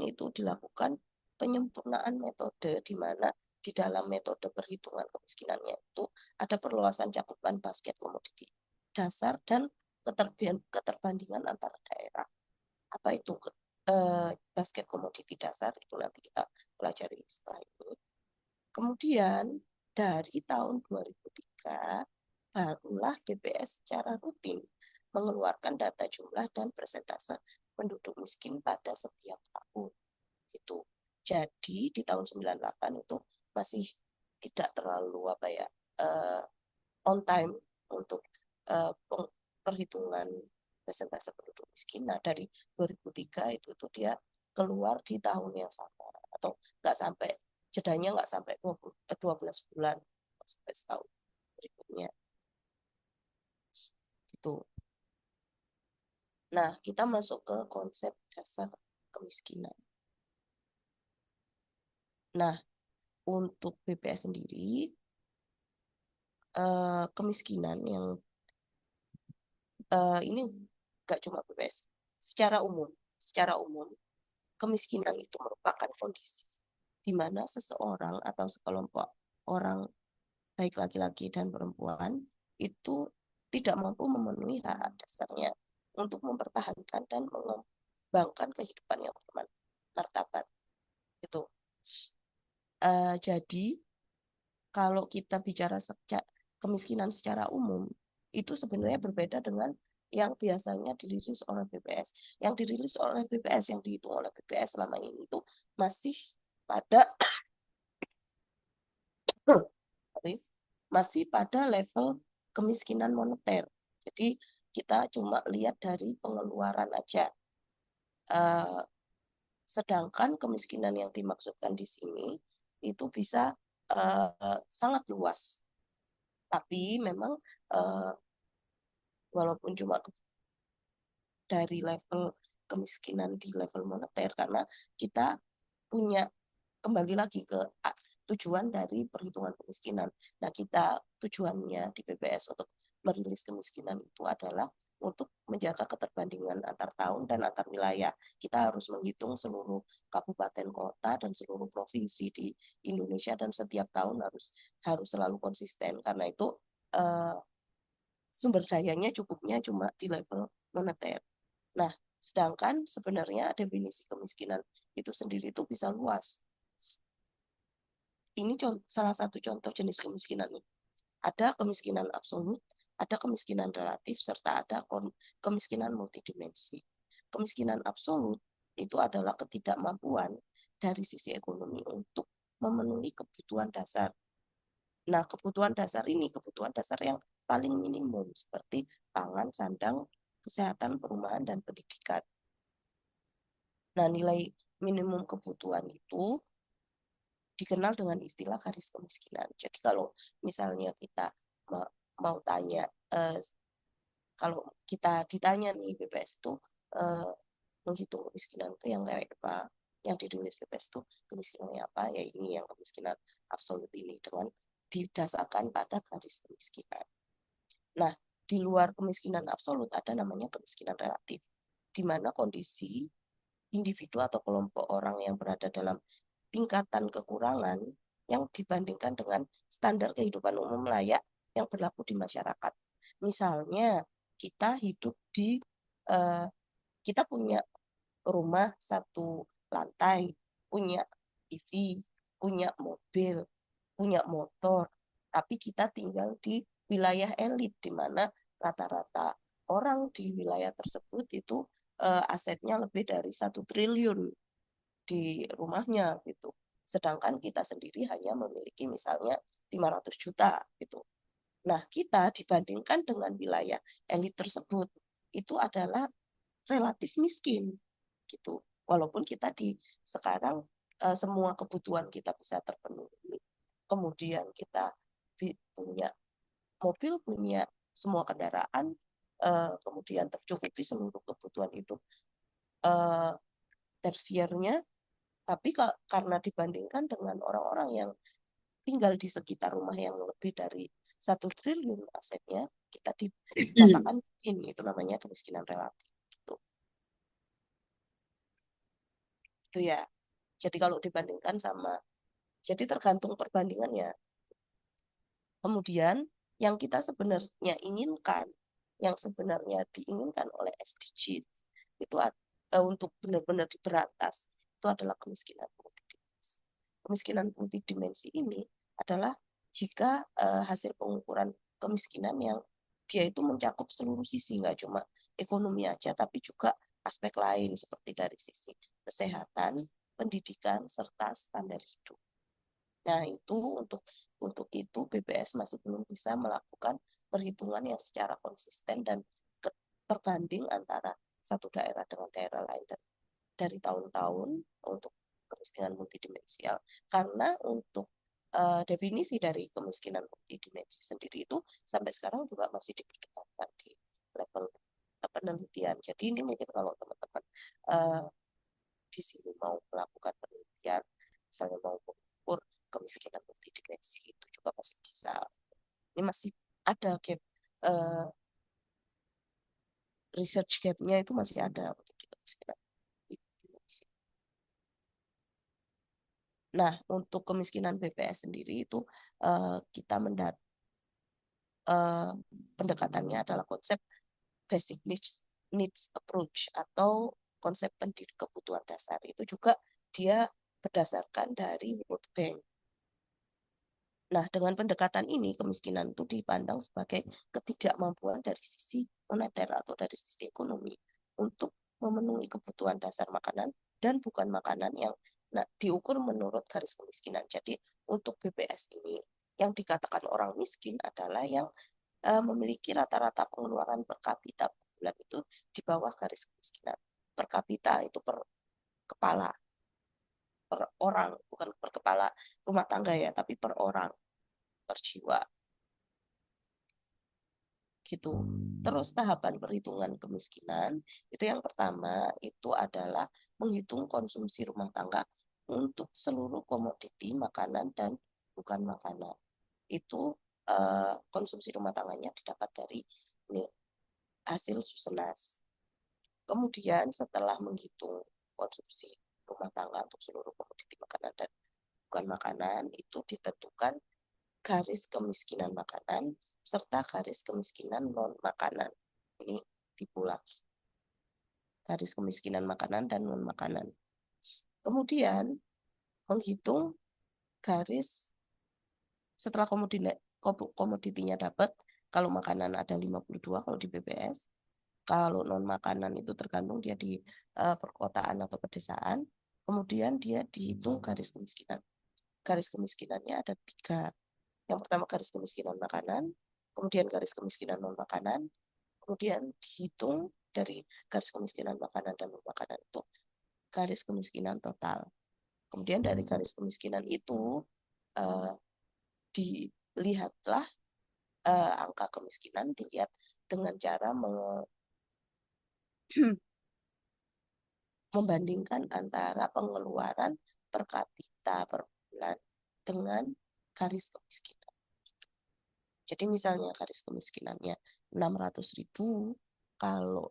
itu dilakukan penyempurnaan metode, di mana di dalam metode perhitungan kemiskinannya itu ada perluasan cakupan basket komoditi dasar dan keterbandingan antara daerah. Apa itu basket komoditi dasar? Itu nanti kita pelajari setelah ini. Kemudian dari tahun 2003 barulah BPS secara rutin mengeluarkan data jumlah dan persentase penduduk miskin pada setiap tahun gitu. Jadi di tahun 98 itu masih tidak terlalu on time untuk perhitungan persentase penduduk miskin. Nah, dari 2003 itu dia keluar di tahun yang sama atau nggak sampai, jedanya nggak sampai 12 bulan sampai setahun berikutnya gitu. Nah, kita masuk ke konsep dasar kemiskinan. Nah, untuk BPS sendiri, kemiskinan yang ini nggak cuma BPS, secara umum kemiskinan itu merupakan kondisi di mana seseorang atau sekelompok orang, baik laki-laki dan perempuan, itu tidak mampu memenuhi hak dasarnya untuk mempertahankan dan mengembangkan kehidupan yang bermartabat. Itu. Jadi kalau kita bicara kemiskinan secara umum, itu sebenarnya berbeda dengan yang biasanya dirilis oleh BPS. Yang dirilis oleh BPS, yang dihitung oleh BPS selama ini itu masih pada masih pada level kemiskinan moneter. Jadi kita cuma lihat dari pengeluaran aja. Sedangkan kemiskinan yang dimaksudkan di sini itu bisa sangat luas. Tapi memang walaupun cuma dari level kemiskinan di level moneter, karena kita punya, kembali lagi ke tujuan dari perhitungan kemiskinan. Nah, kita tujuannya di BPS untuk merilis kemiskinan itu adalah untuk menjaga keterbandingan antar tahun dan antar wilayah. Kita harus menghitung seluruh kabupaten kota dan seluruh provinsi di Indonesia, dan setiap tahun harus selalu konsisten, karena itu sumber dayanya cukupnya cuma di level moneter. Nah, sedangkan sebenarnya definisi kemiskinan itu sendiri itu bisa luas. Ini salah satu contoh jenis kemiskinan. Ada kemiskinan absolut, ada kemiskinan relatif, serta ada kemiskinan multidimensi. Kemiskinan absolut itu adalah ketidakmampuan dari sisi ekonomi untuk memenuhi kebutuhan dasar. Nah, kebutuhan dasar ini kebutuhan dasar yang paling minimum, seperti pangan, sandang, kesehatan, perumahan, dan pendidikan. Nah, nilai minimum kebutuhan itu dikenal dengan istilah garis kemiskinan. Jadi kalau misalnya kita mau tanya, kalau kita ditanya nih BPS itu menghitung kemiskinan itu yang kayak apa, yang dirilis BPS itu kemiskinannya apa, ya ini yang kemiskinan absolut ini dengan didasarkan pada garis kemiskinan. Nah, di luar kemiskinan absolut ada namanya kemiskinan relatif, di mana kondisi individu atau kelompok orang yang berada dalam tingkatan kekurangan yang dibandingkan dengan standar kehidupan umum layak yang berlaku di masyarakat. Misalnya kita hidup kita punya rumah satu lantai, punya TV, punya mobil, punya motor, tapi kita tinggal di wilayah elit di mana rata-rata orang di wilayah tersebut itu asetnya lebih dari 1 triliun di rumahnya gitu. Sedangkan kita sendiri hanya memiliki misalnya 500 juta gitu. Nah, kita dibandingkan dengan wilayah elit tersebut itu adalah relatif miskin gitu. Walaupun kita sekarang semua kebutuhan kita bisa terpenuhi. Kemudian kita punya mobil, punya semua kendaraan, kemudian tercukupi seluruh kebutuhan hidup tersiernya. Tapi karena dibandingkan dengan orang-orang yang tinggal di sekitar rumah yang lebih dari 1 triliun asetnya, kita dikatakan ini, itu namanya kemiskinan relatif. Gitu. Itu ya. Jadi kalau dibandingkan jadi tergantung perbandingannya. Kemudian yang kita sebenarnya inginkan, yang sebenarnya diinginkan oleh SDGs, itu untuk benar-benar diberantas, itu adalah kemiskinan multidimensi. Kemiskinan multidimensi ini adalah jika hasil pengukuran kemiskinan yang dia itu mencakup seluruh sisi, nggak cuma ekonomi aja, tapi juga aspek lain seperti dari sisi kesehatan, pendidikan, serta standar hidup. Nah, itu untuk itu BPS masih belum bisa melakukan perhitungan yang secara konsisten dan terbanding antara satu daerah dengan daerah lain dari tahun-tahun untuk kemiskinan multidimensial. Karena untuk definisi dari kemiskinan multidimensi sendiri itu sampai sekarang juga masih diperdebatkan di level penelitian. Jadi ini mungkin kalau teman-teman di sini mau melakukan penelitian, misalnya mau mengukur kemiskinan multidimensi, itu juga masih bisa. Ini masih ada gap, research gap-nya itu masih ada untuk di kemiskinan multidimensi. Nah, untuk kemiskinan BPS sendiri itu kita pendekatannya adalah konsep basic needs approach atau konsep kebutuhan dasar. Itu juga dia berdasarkan dari World Bank. Nah, dengan pendekatan ini kemiskinan itu dipandang sebagai ketidakmampuan dari sisi moneter atau dari sisi ekonomi untuk memenuhi kebutuhan dasar makanan dan bukan makanan yang diukur menurut garis kemiskinan. Jadi untuk BPS ini yang dikatakan orang miskin adalah yang memiliki rata-rata pengeluaran per kapita per bulan itu di bawah garis kemiskinan. Per kapita itu per kepala, per orang, bukan per kepala rumah tangga ya, tapi per orang, per jiwa gitu. Terus tahapan perhitungan kemiskinan itu yang pertama itu adalah menghitung konsumsi rumah tangga untuk seluruh komoditi makanan dan bukan makanan. Itu konsumsi rumah tangganya didapat dari hasil Susenas. Kemudian setelah menghitung konsumsi rumah tangga untuk seluruh komoditi makanan dan bukan makanan, itu ditentukan garis kemiskinan makanan serta garis kemiskinan non makanan. Ini tipe lagi. Garis kemiskinan makanan dan non makanan. Kemudian menghitung garis setelah komoditinya dapat, kalau makanan ada 52 kalau di BPS, kalau non makanan itu tergantung dia di perkotaan atau pedesaan. Kemudian dia dihitung garis kemiskinan. Garis kemiskinannya ada 3. Yang pertama garis kemiskinan makanan, kemudian garis kemiskinan non makanan, kemudian dihitung dari garis kemiskinan makanan dan non makanan itu garis kemiskinan total. Kemudian dari garis kemiskinan itu dilihatlah angka kemiskinan dilihat dengan cara membandingkan antara pengeluaran per kapita per bulan dengan garis kemiskinan. Jadi misalnya garis kemiskinannya 600.000, kalau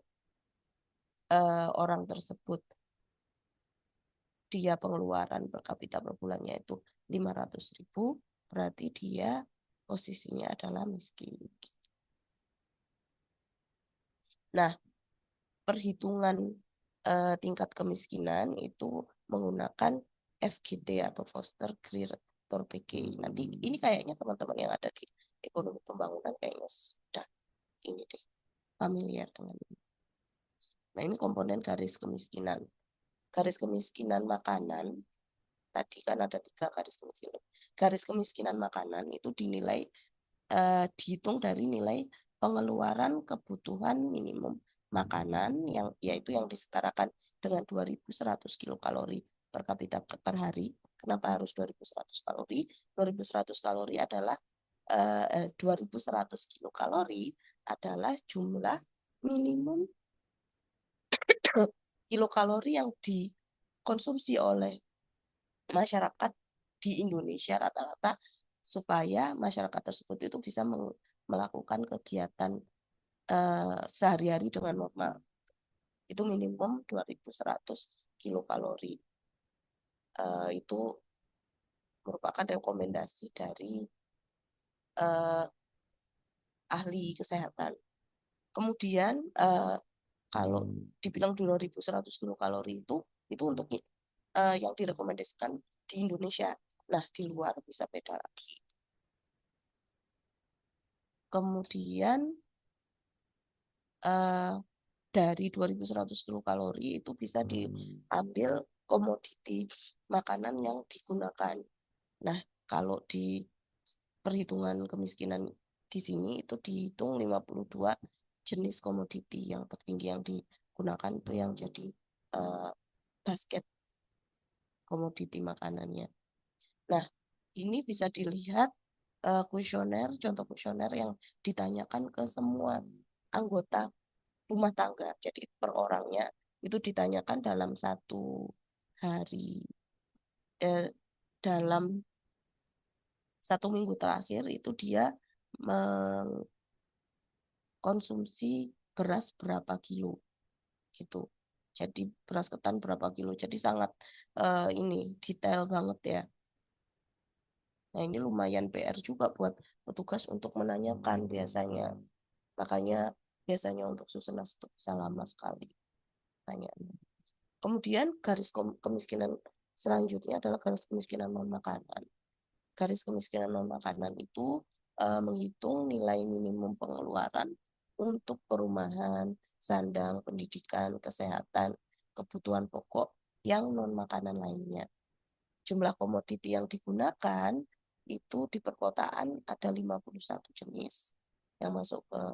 orang tersebut dia pengeluaran per kapita per bulannya itu 500.000, berarti dia posisinya adalah miskin. Nah, perhitungan tingkat kemiskinan itu menggunakan FGD atau Foster Greer Torpeke. Nanti ini kayaknya teman-teman yang ada di ekonomi pembangunan kayaknya sudah ini deh familiar dengan ini. Nah, ini komponen garis kemiskinan. Garis kemiskinan makanan tadi kan ada 3 garis kemiskinan. Garis kemiskinan makanan itu dinilai dihitung dari nilai pengeluaran kebutuhan minimum makanan yang yaitu yang disetarakan dengan 2.100 kilokalori per kapita per hari. Kenapa harus 2.100 kalori? 2.100 kalori adalah 2.100 kilokalori adalah jumlah minimum kilokalori yang dikonsumsi oleh masyarakat di Indonesia rata-rata supaya masyarakat tersebut itu bisa melakukan kegiatan sehari-hari dengan normal. Itu minimum 2.100 kilokalori. Itu merupakan rekomendasi dari ahli kesehatan. Kemudian kalau dibilang 2.100 kilokalori itu untuk yang direkomendasikan di Indonesia. Nah, di luar bisa beda lagi. Kemudian dari 2100 kilokalori itu bisa diambil komoditi makanan yang digunakan. Nah, kalau di perhitungan kemiskinan di sini itu dihitung 52 jenis komoditi yang tertinggi yang digunakan itu yang jadi basket komoditi makanannya. Nah, ini bisa dilihat kuesioner, contoh kuesioner yang ditanyakan ke semua anggota rumah tangga. Jadi per orangnya itu ditanyakan dalam satu hari, dalam 1 minggu terakhir itu dia mengkonsumsi beras berapa kilo gitu. Jadi beras ketan berapa kilo. Jadi sangat ini detail banget ya. Nah, ini lumayan PR juga buat petugas untuk menanyakan biasanya. Makanya biasanya untuk Susenas itu bisa lama sekali tanyanya. Kemudian garis kemiskinan selanjutnya adalah garis kemiskinan non makanan. Garis kemiskinan non makanan itu menghitung nilai minimum pengeluaran untuk perumahan, sandang, pendidikan, kesehatan, kebutuhan pokok yang non makanan lainnya. Jumlah komoditi yang digunakan itu di perkotaan ada 51 jenis yang masuk ke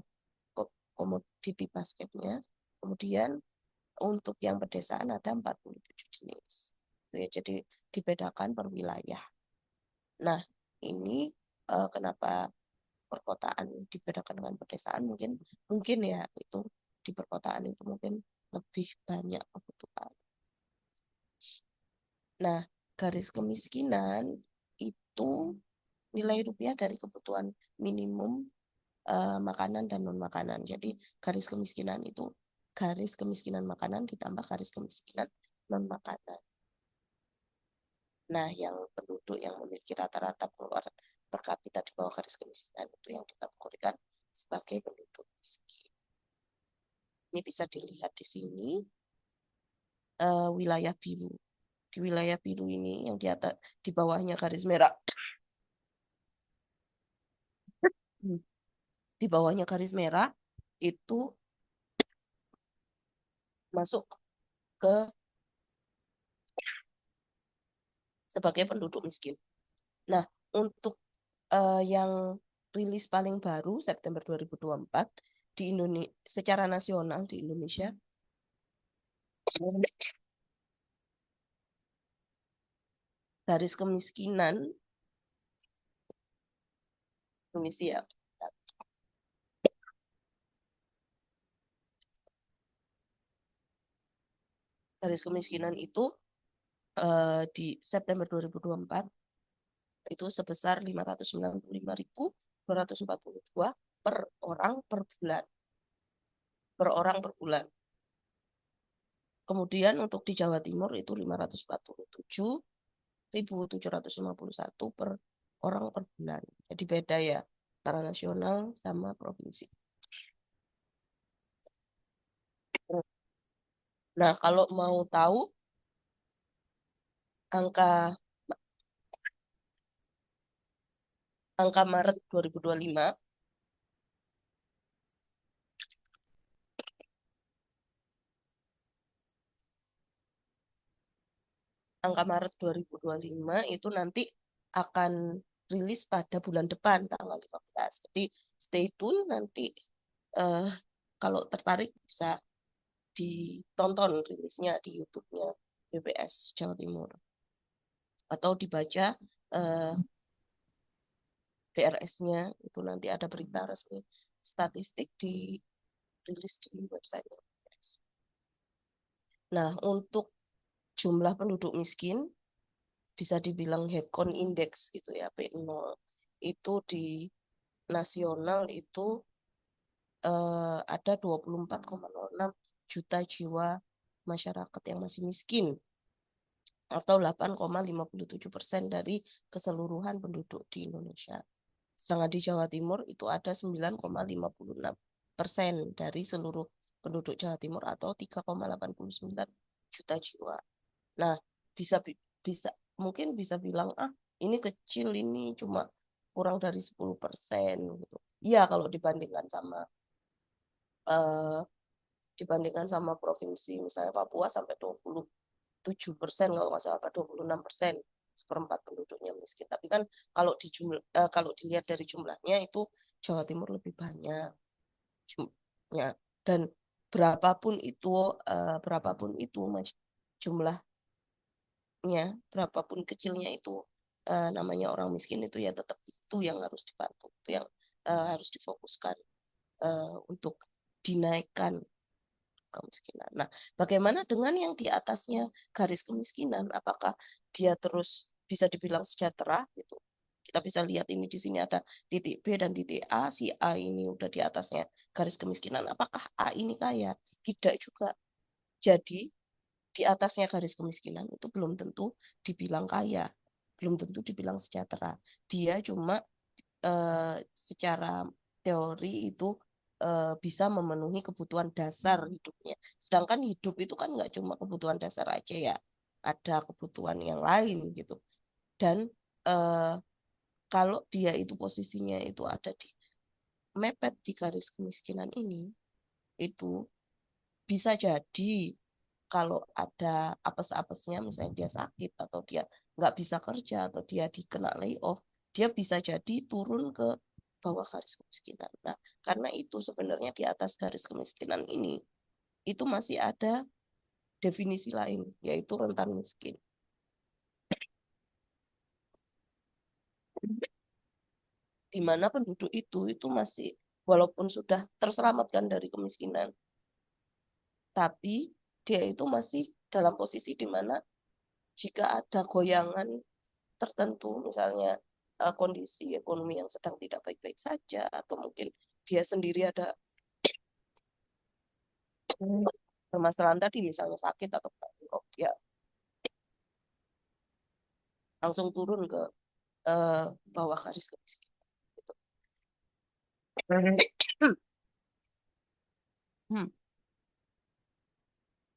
komoditi basketnya. Kemudian untuk yang pedesaan ada 47 jenis. Ya, jadi dibedakan per wilayah. Nah, ini kenapa perkotaan dibedakan dengan pedesaan mungkin ya itu di perkotaan itu mungkin lebih banyak kebutuhan. Nah, garis kemiskinan itu nilai rupiah dari kebutuhan minimum makanan dan non makanan. Jadi garis kemiskinan itu garis kemiskinan makanan ditambah garis kemiskinan non makanan. Nah, yang penduduk yang memiliki rata-rata pengeluaran per kapita di bawah garis kemiskinan itu yang dikategorikan sebagai penduduk miskin. Ini bisa dilihat di sini wilayah biru. Di wilayah biru ini yang di atas di bawahnya garis merah. Di bawahnya garis merah itu masuk ke sebagai penduduk miskin. Nah, untuk yang rilis paling baru September 2024 di Indonesia secara nasional di Indonesia garis kemiskinan Indonesia garis kemiskinan itu di September 2024 itu sebesar 595.242 per orang per bulan. Per orang per bulan. Kemudian untuk di Jawa Timur itu 547.751 per orang per bulan. Jadi beda ya antara nasional sama provinsi. Nah, kalau mau tahu angka Maret 2025 angka Maret 2025 itu nanti akan rilis pada bulan depan tanggal 15. Jadi stay tune nanti kalau tertarik bisa ditonton rilisnya di YouTube-nya BPS Jawa Timur atau dibaca BRS-nya itu nanti ada berita resmi statistik di rilis di website BPS. Nah, untuk jumlah penduduk miskin bisa dibilang head count index gitu ya P0 itu di nasional itu ada 24,06 juta jiwa masyarakat yang masih miskin atau 8,57% dari keseluruhan penduduk di Indonesia. Sedangkan di Jawa Timur itu ada 9,56% dari seluruh penduduk Jawa Timur atau 3,89 juta jiwa. Nah, bisa mungkin bisa bilang ini kecil, ini cuma kurang dari 10% gitu. Iya, kalau dibandingkan sama dibandingkan sama provinsi misalnya Papua sampai 27% kalau nggak salah, 26%, seperempat penduduknya miskin. Tapi kan kalau dilihat dari jumlahnya itu Jawa Timur lebih banyak jumlahnya, dan berapapun itu jumlahnya, berapapun kecilnya itu namanya orang miskin itu ya tetap itu yang harus dibantu, itu yang harus difokuskan untuk dinaikkan kemiskinan. Nah, bagaimana dengan yang di atasnya garis kemiskinan? Apakah dia terus bisa dibilang sejahtera gitu? Kita bisa lihat ini di sini ada titik B dan titik A. Si A ini udah di atasnya garis kemiskinan. Apakah A ini kaya? Tidak juga. Jadi di atasnya garis kemiskinan itu belum tentu dibilang kaya, belum tentu dibilang sejahtera. Dia cuma secara teori itu bisa memenuhi kebutuhan dasar hidupnya. Sedangkan hidup itu kan nggak cuma kebutuhan dasar aja ya, ada kebutuhan yang lain gitu. Dan kalau dia itu posisinya itu ada di mepet di garis kemiskinan ini, itu bisa jadi kalau ada apes-apesnya, misalnya dia sakit atau dia nggak bisa kerja atau dia dikena layoff, dia bisa jadi turun ke bawah garis kemiskinan. Nah, karena itu sebenarnya di atas garis kemiskinan ini itu masih ada definisi lain, yaitu rentan miskin. Di mana penduduk itu masih walaupun sudah terselamatkan dari kemiskinan, tapi dia itu masih dalam posisi di mana jika ada goyangan tertentu, misalnya kondisi ekonomi yang sedang tidak baik-baik saja, atau mungkin dia sendiri ada permasalahan tadi, misalnya sakit atau dia langsung turun ke bawah garis kemiskinan. Gitu.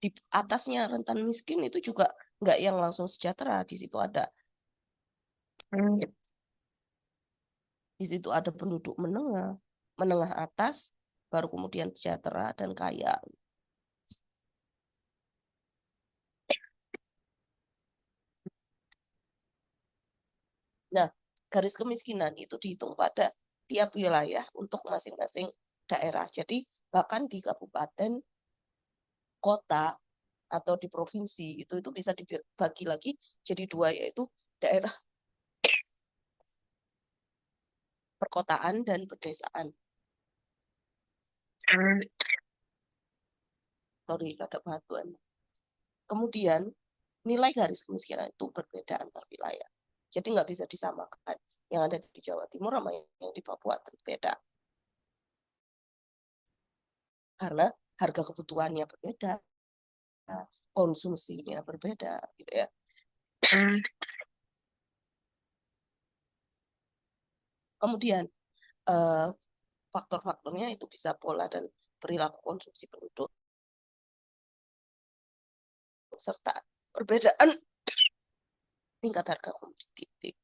Di atasnya rentan miskin itu juga nggak yang langsung sejahtera. Di situ ada penduduk menengah atas, baru kemudian sejahtera dan kaya. Nah, garis kemiskinan itu dihitung pada tiap wilayah untuk masing-masing daerah. Jadi bahkan di kabupaten, kota, atau di provinsi itu bisa dibagi lagi jadi dua, yaitu daerah perkotaan dan pedesaan. Sorry, ada batuan. Kemudian nilai garis kemiskinan itu berbeda antar wilayah. Jadi nggak bisa disamakan. Yang ada di Jawa Timur sama yang di Papua berbeda. Karena harga kebutuhannya berbeda, konsumsinya berbeda, gitu ya. Kemudian faktor-faktornya itu bisa pola dan perilaku konsumsi penduduk, serta perbedaan tingkat harga komoditi.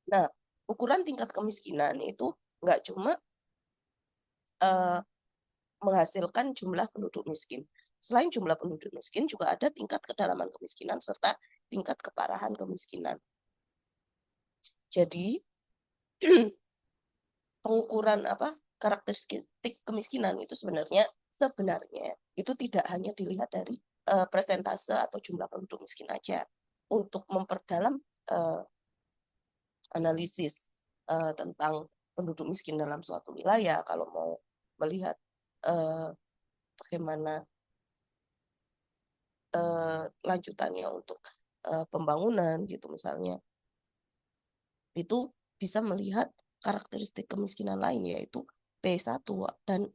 Nah, ukuran tingkat kemiskinan itu nggak cuma menghasilkan jumlah penduduk miskin. Selain jumlah penduduk miskin, juga ada tingkat kedalaman kemiskinan serta tingkat keparahan kemiskinan. Jadi, pengukuran karakteristik kemiskinan itu sebenarnya itu tidak hanya dilihat dari persentase atau jumlah penduduk miskin aja. Untuk memperdalam analisis tentang penduduk miskin dalam suatu wilayah, kalau mau melihat bagaimana lanjutannya untuk pembangunan gitu misalnya, itu bisa melihat karakteristik kemiskinan lain, yaitu P1 dan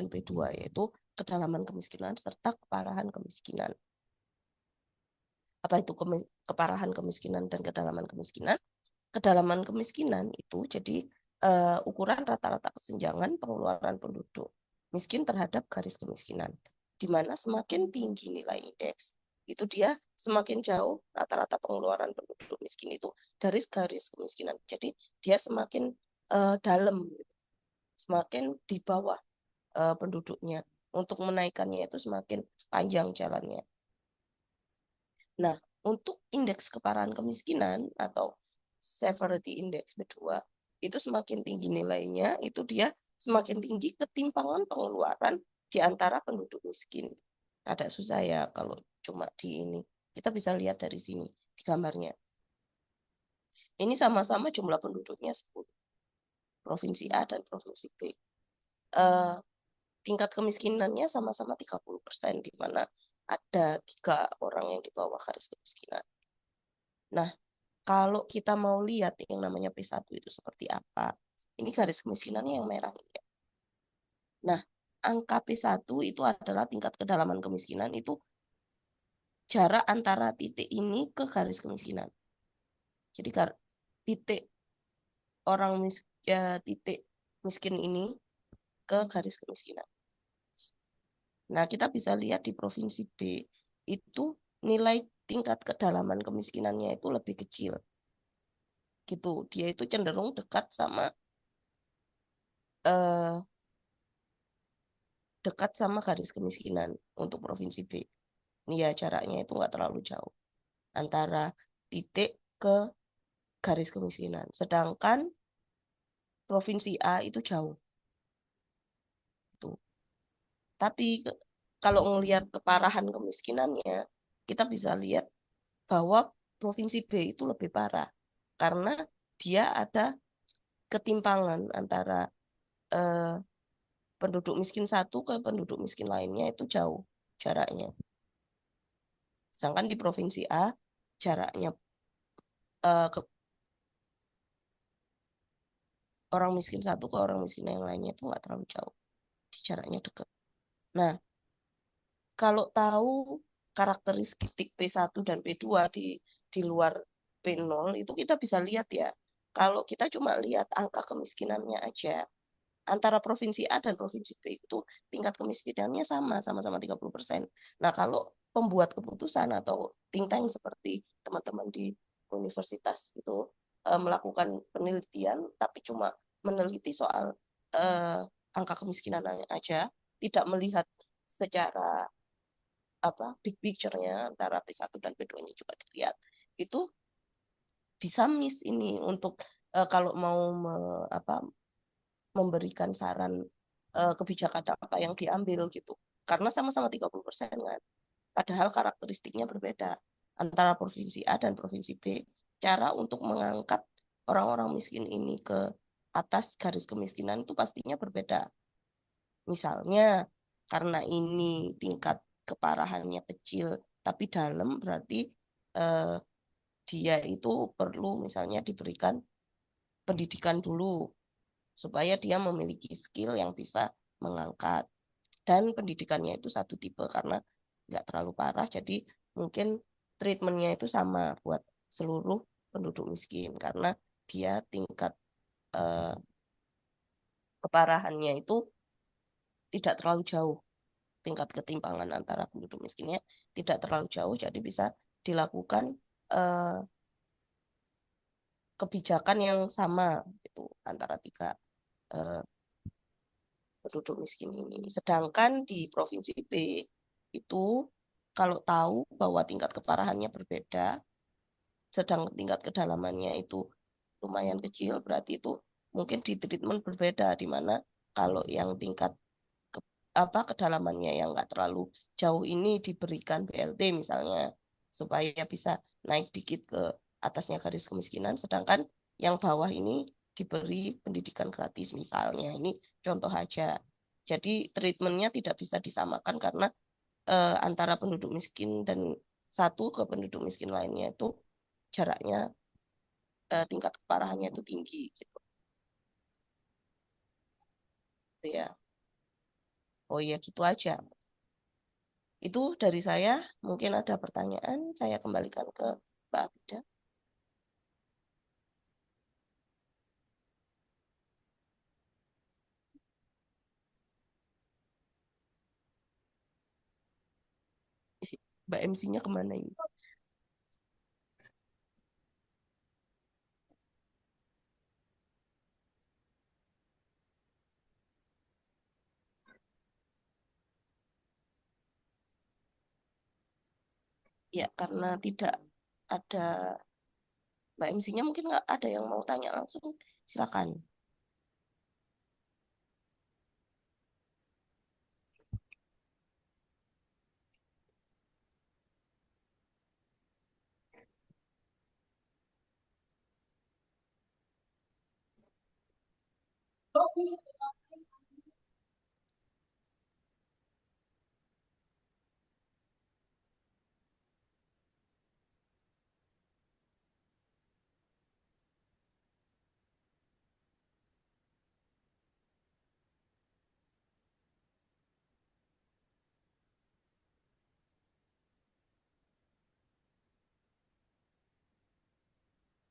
P2, yaitu kedalaman kemiskinan serta keparahan kemiskinan. Apa itu keparahan kemiskinan dan kedalaman kemiskinan? Kedalaman kemiskinan itu jadi ukuran rata-rata kesenjangan pengeluaran penduduk miskin terhadap garis kemiskinan, di mana semakin tinggi nilai indeks, itu dia semakin jauh rata-rata pengeluaran penduduk miskin itu dari garis kemiskinan. Jadi dia semakin dalam, semakin di bawah penduduknya. Untuk menaikkannya itu semakin panjang jalannya. Nah, untuk indeks keparahan kemiskinan atau severity index kedua, itu semakin tinggi nilainya, itu dia semakin tinggi ketimpangan pengeluaran di antara penduduk miskin. Ada susah ya kalau cuma di ini. Kita bisa lihat dari sini, di gambarnya. Ini sama-sama jumlah penduduknya 10. Provinsi A dan Provinsi B. Tingkat kemiskinannya sama-sama 30%, di mana ada 3 orang yang di bawah garis kemiskinan. Nah, kalau kita mau lihat yang namanya P1 itu seperti apa, ini garis kemiskinannya yang merah ini. Nah, angka P1 itu adalah tingkat kedalaman kemiskinan, itu jarak antara titik ini ke garis kemiskinan. Jadi titik titik miskin ini ke garis kemiskinan. Nah, kita bisa lihat di Provinsi B itu nilai tingkat kedalaman kemiskinannya itu lebih kecil. Gitu. Dia itu cenderung dekat sama eh, garis kemiskinan untuk Provinsi B. Ini ya jaraknya itu nggak terlalu jauh antara titik ke garis kemiskinan. Sedangkan Provinsi A itu jauh. Tuh. Tapi kalau melihat keparahan kemiskinannya, kita bisa lihat bahwa Provinsi B itu lebih parah karena dia ada ketimpangan antara eh, penduduk miskin satu ke penduduk miskin lainnya itu jauh jaraknya. Sedangkan di Provinsi A jaraknya ke orang miskin satu ke orang miskin yang lainnya itu nggak terlalu jauh, jaraknya dekat. Nah, kalau tahu karakteristik P1 dan P2 di luar P0 itu kita bisa lihat ya. Kalau kita cuma lihat angka kemiskinannya aja, antara Provinsi A dan Provinsi B itu tingkat kemiskinannya sama-sama 30%. Nah, kalau pembuat keputusan atau think tank seperti teman-teman di universitas itu melakukan penelitian, tapi cuma meneliti soal angka kemiskinan aja, tidak melihat secara big picture-nya antara P1 dan P2-nya juga dilihat. Itu bisa miss ini untuk kalau mau memberikan saran kebijakan apa yang diambil gitu. Karena sama-sama 30% kan. Padahal karakteristiknya berbeda antara Provinsi A dan Provinsi B. Cara untuk mengangkat orang-orang miskin ini ke atas garis kemiskinan itu pastinya berbeda. Misalnya, karena ini tingkat keparahannya kecil tapi dalam, berarti eh, dia itu perlu misalnya diberikan pendidikan dulu supaya dia memiliki skill yang bisa mengangkat. Dan pendidikannya itu satu tipe karena nggak terlalu parah, jadi mungkin treatmentnya itu sama buat seluruh penduduk miskin karena dia tingkat eh, keparahannya itu tidak terlalu jauh, tingkat ketimpangan antara penduduk miskinnya tidak terlalu jauh, jadi bisa dilakukan eh, kebijakan yang sama gitu antara 3 eh, penduduk miskin ini. Sedangkan di Provinsi B itu kalau tahu bahwa tingkat keparahannya berbeda, sedang tingkat kedalamannya itu lumayan kecil, berarti itu mungkin di treatment berbeda, di mana kalau yang tingkat kedalamannya yang nggak terlalu jauh ini diberikan BLT misalnya supaya bisa naik dikit ke atasnya garis kemiskinan, sedangkan yang bawah ini diberi pendidikan gratis misalnya. Ini contoh aja. Jadi treatmentnya tidak bisa disamakan karena antara penduduk miskin dan satu ke penduduk miskin lainnya itu jaraknya tingkat keparahannya itu tinggi gitu. Ya. Oh iya gitu aja. Itu dari saya. Mungkin ada pertanyaan, saya kembalikan ke Mbak Abida. Mbak MC-nya kemana ini? Ya, karena tidak ada Mbak MC-nya, mungkin nggak ada yang mau tanya langsung, silakan.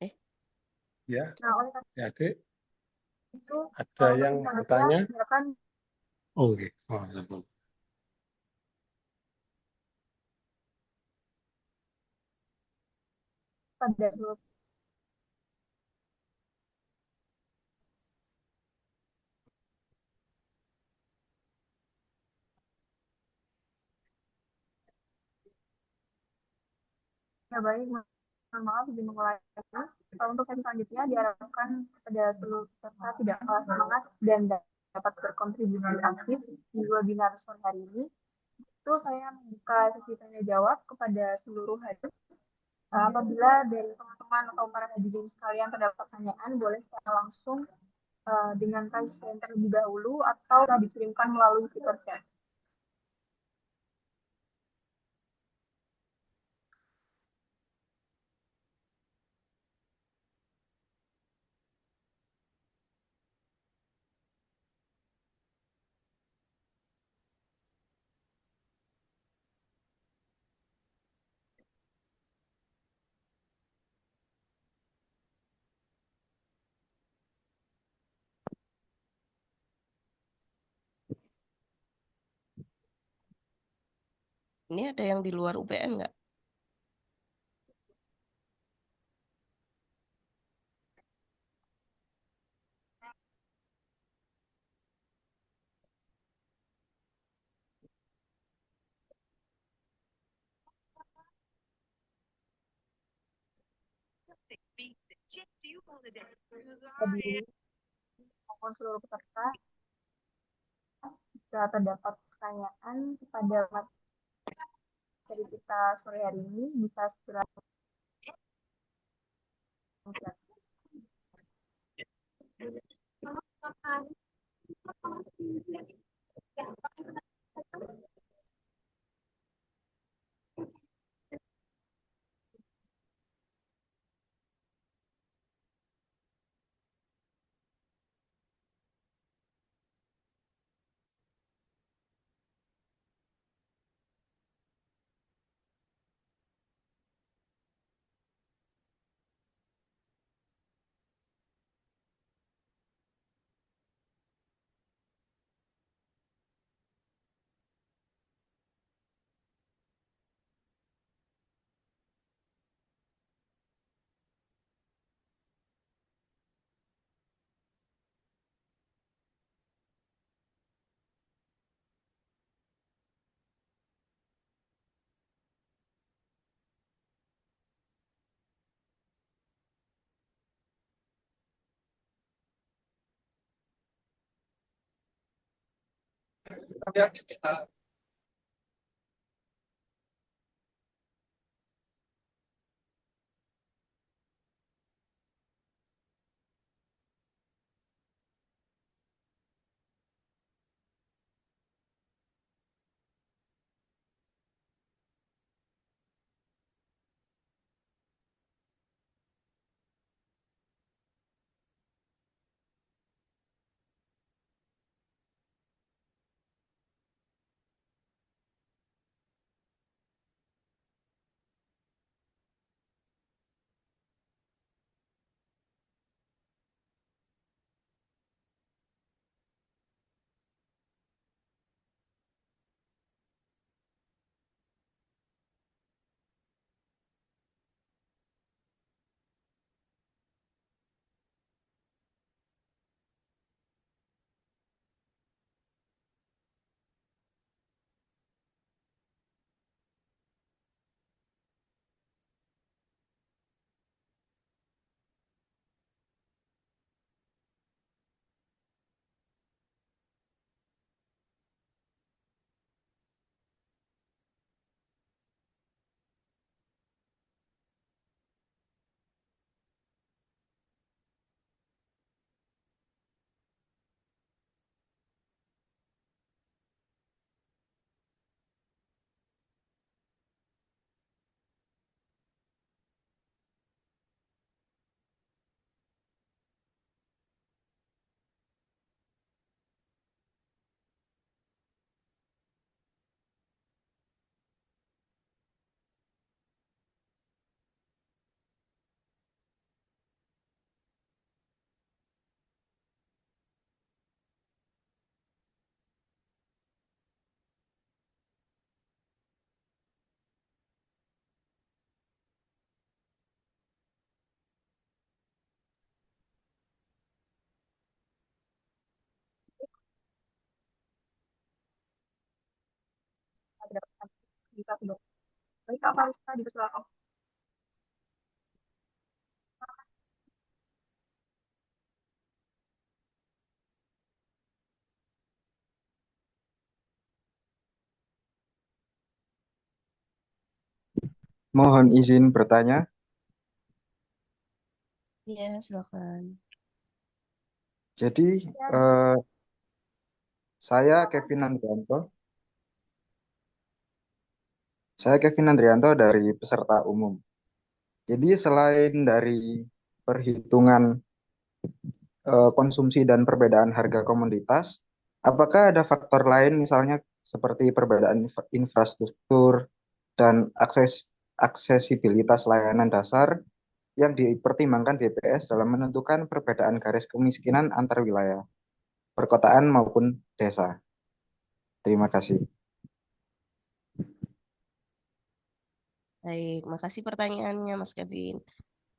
Eh, Ya, Nah, oleh karena adik, itu, ada yang untuk bertanya? silakan Oh, oke. Oh, ya, Bu. pada seluruh ya baik, mohon maaf izin mengulangi. Untuk sesi selanjutnya diharapkan pada seluruh peserta tidak kalah semangat dan dapat berkontribusi aktif di webinar sore hari ini. Itu saya membuka sesi tanya jawab kepada seluruh hadir. Apabila dari teman-teman atau para hadirin sekalian terdapat pertanyaan, boleh secara langsung dengan raise hand terlebih dahulu atau dikirimkan melalui fitur chat. ini ada yang di luar UPN nggak? Hadirin maupun seluruh peserta, jika terdapat pertanyaan kepada materi kita sore hari ini, bisa segera chat. tidak bisa sudah. Baik, Kak Farista, dipersilakan. Mohon izin bertanya. Iya, silakan. Jadi, Ya, eh, saya Kevin Andrianto. Saya Kevin Andrianto dari peserta umum. Jadi, selain dari perhitungan konsumsi dan perbedaan harga komoditas, apakah ada faktor lain misalnya seperti perbedaan infrastruktur dan aksesibilitas layanan dasar yang dipertimbangkan BPS dalam menentukan perbedaan garis kemiskinan antar wilayah, perkotaan maupun desa? Terima kasih. Baik, makasih pertanyaannya Mas Kevin.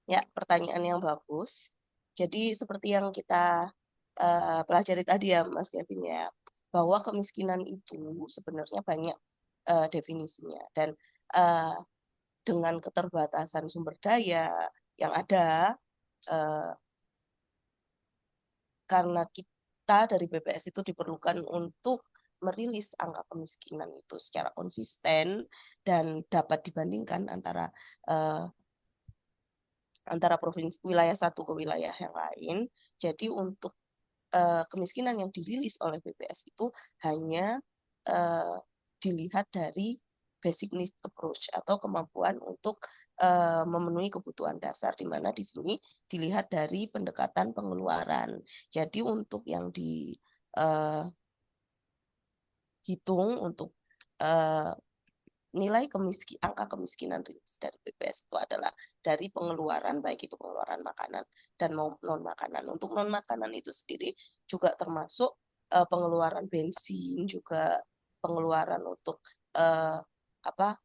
Ya, pertanyaan yang bagus. Jadi seperti yang kita pelajari tadi ya Mas Kevin ya, bahwa kemiskinan itu sebenarnya banyak definisinya dan eh, dengan keterbatasan sumber daya yang ada, eh, karena kita dari BPS itu diperlukan untuk merilis angka kemiskinan itu secara konsisten dan dapat dibandingkan eh, antara provinsi wilayah satu ke wilayah yang lain. Jadi untuk kemiskinan yang dirilis oleh BPS itu hanya eh, dilihat dari basic needs approach atau kemampuan untuk memenuhi kebutuhan dasar, di mana di sini dilihat dari pendekatan pengeluaran. Jadi untuk yang dihitung untuk eh, nilai angka kemiskinan rilis dari BPS itu adalah dari pengeluaran, baik itu pengeluaran makanan dan non makanan. Untuk non makanan itu sendiri juga termasuk pengeluaran bensin, juga pengeluaran untuk uh, apa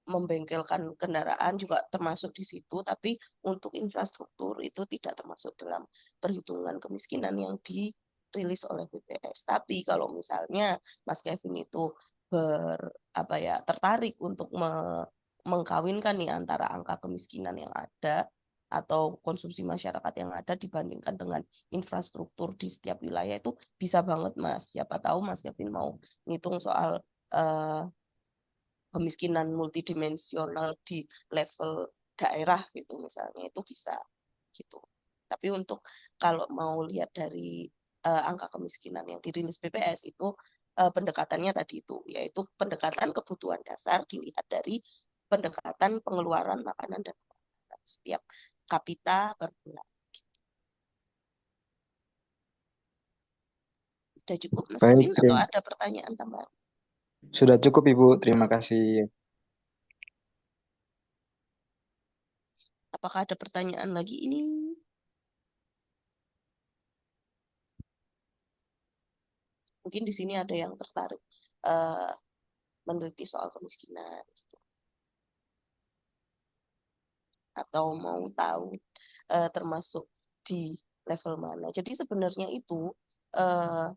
membengkelkan kendaraan juga termasuk di situ, tapi untuk infrastruktur itu tidak termasuk dalam perhitungan kemiskinan yang dirilis oleh BPS. Tapi kalau misalnya Mas Kevin itu tertarik untuk mengkawinkan nih antara angka kemiskinan yang ada atau konsumsi masyarakat yang ada dibandingkan dengan infrastruktur di setiap wilayah, itu bisa banget Mas. Siapa tahu Mas Kevin mau ngitung soal uh, kemiskinan multidimensional di level daerah gitu misalnya, itu bisa gitu. Tapi untuk kalau mau lihat dari angka kemiskinan yang dirilis BPS itu pendekatannya tadi itu, yaitu pendekatan kebutuhan dasar dilihat dari pendekatan pengeluaran makanan dan makanan setiap kapita per bulan. Sudah cukup Mas Baik, Kevin atau ada pertanyaan tambahan? sudah cukup Ibu. Terima kasih. Apakah ada pertanyaan lagi ini? Mungkin di sini ada yang tertarik uh, meneliti soal kemiskinan gitu. Atau mau tahu termasuk di level mana. Jadi sebenarnya itu uh,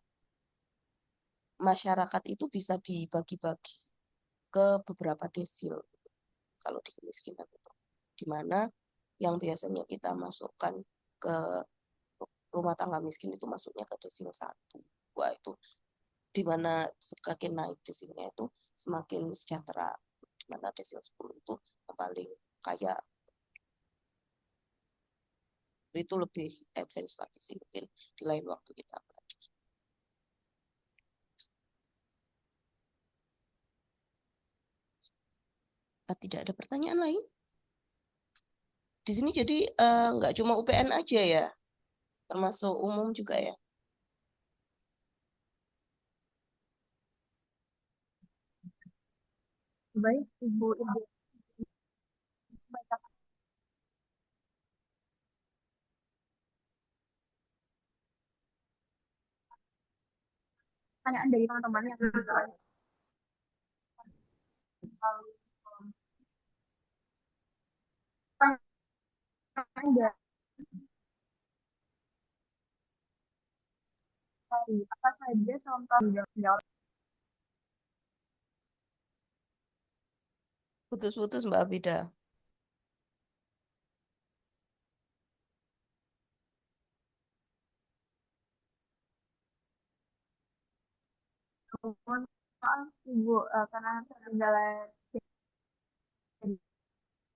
masyarakat itu bisa dibagi-bagi ke beberapa desil kalau di kemiskinan itu. Di mana yang biasanya kita masukkan ke rumah tangga miskin itu masuknya ke desil 1, 2 itu, di mana semakin naik desilnya itu semakin sejahtera, di mana desil 10 itu yang paling kaya. Itu lebih advance lagi sih, mungkin di lain waktu kita belajar. Tidak ada pertanyaan lain di sini, jadi nggak cuma UPN aja ya, termasuk umum juga ya. baik, Ibu. Pertanyaan dari teman-teman yang ada apa saja contoh di dalam Putus-putus Mbak Abida. Mohon maaf Ibu, karena terkendala